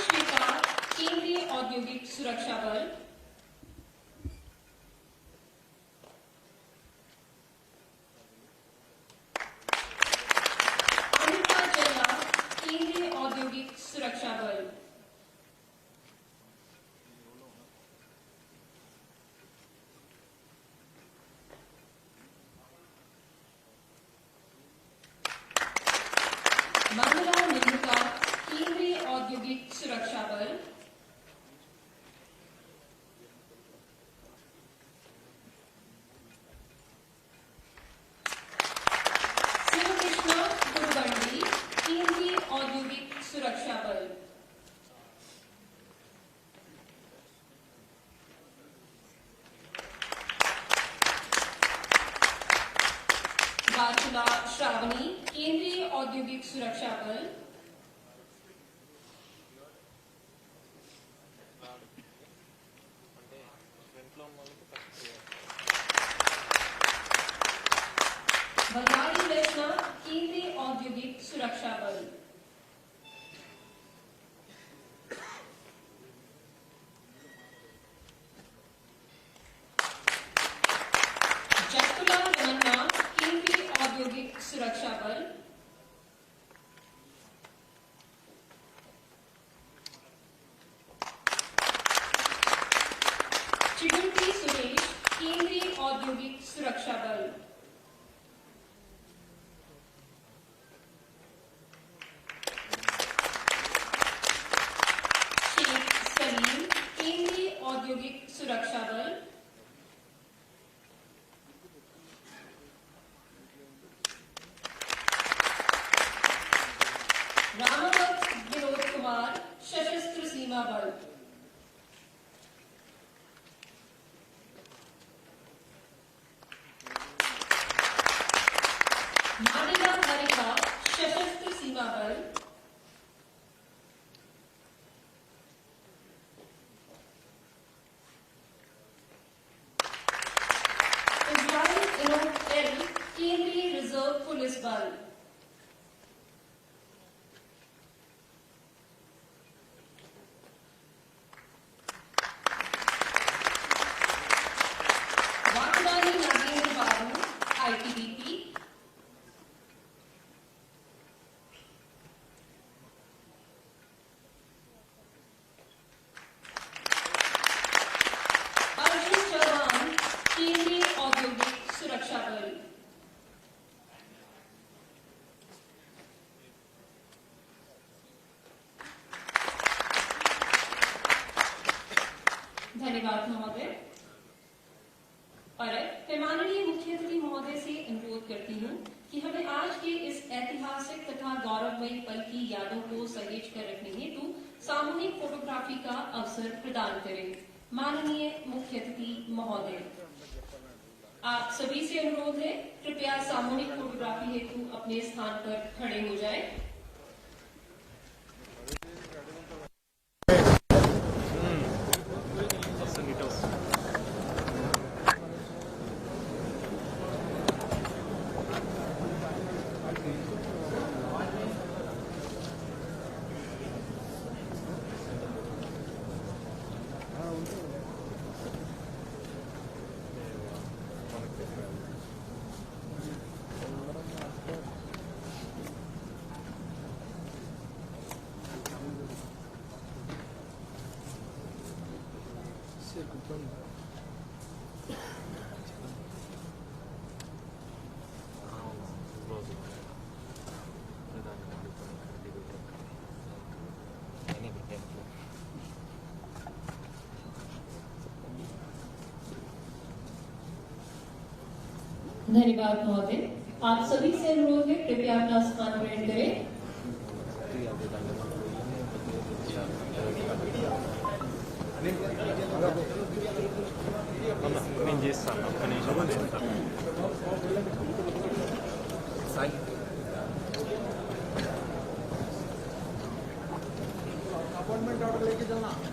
श्वेता, केंद्रीय औद्योगिक सुरक्षा बल। अमिता जल्ला, केंद्रीय औद्योगिक सुरक्षा बल। मंगला निम्नका, केंद्रीय औद्योगिक सुरक्षा बल। श्रावणी, केंद्रीय औद्योगिक सुरक्षा बल। बंगाली रचना, केंद्रीय औद्योगिक सुरक्षा बल। जसुला रमन्ना, केंद्रीय औद्योगिक सुरक्षा बल। चिगुंटी सुरेश, केंद्रीय औद्योगिक सुरक्षा बल। शेख सलीम, केंद्रीय औद्योगिक सुरक्षा बल। रामावत विनोद कुमार, सशस्त्र सीमा बल। मानिका हरिका, सशस्त्र सीमा बल। इजराइल इनोक एल, केंद्रीय रिजर्व पुलिस बल। वाकदानी नागेंद्र बाबू, आईटीबीपी। अर्जुन चौहान, केंद्रीय औद्योगिक सुरक्षा बल। धन्यवाद महोदय। और मैं माननीय मुख्य अतिथि महोदय से अनुरोध करती हूँ कि हमें आज के इस ऐतिहासिक तथा गौरवमयी पल की यादों को सहेज कर रखने हेतु सामूहिक फोटोग्राफी का अवसर प्रदान करें। माननीय मुख्य अतिथि महोदय, आप सभी से अनुरोध है, कृपया सामूहिक फोटोग्राफी हेतु अपने स्थान पर खड़े हो जाएं। धन्यवाद महोदय। आप सभी से अनुरोध है, कृपया अपना स्थान ग्रहण करें। अपॉइंटमेंट ऑर्डर लेके चलना।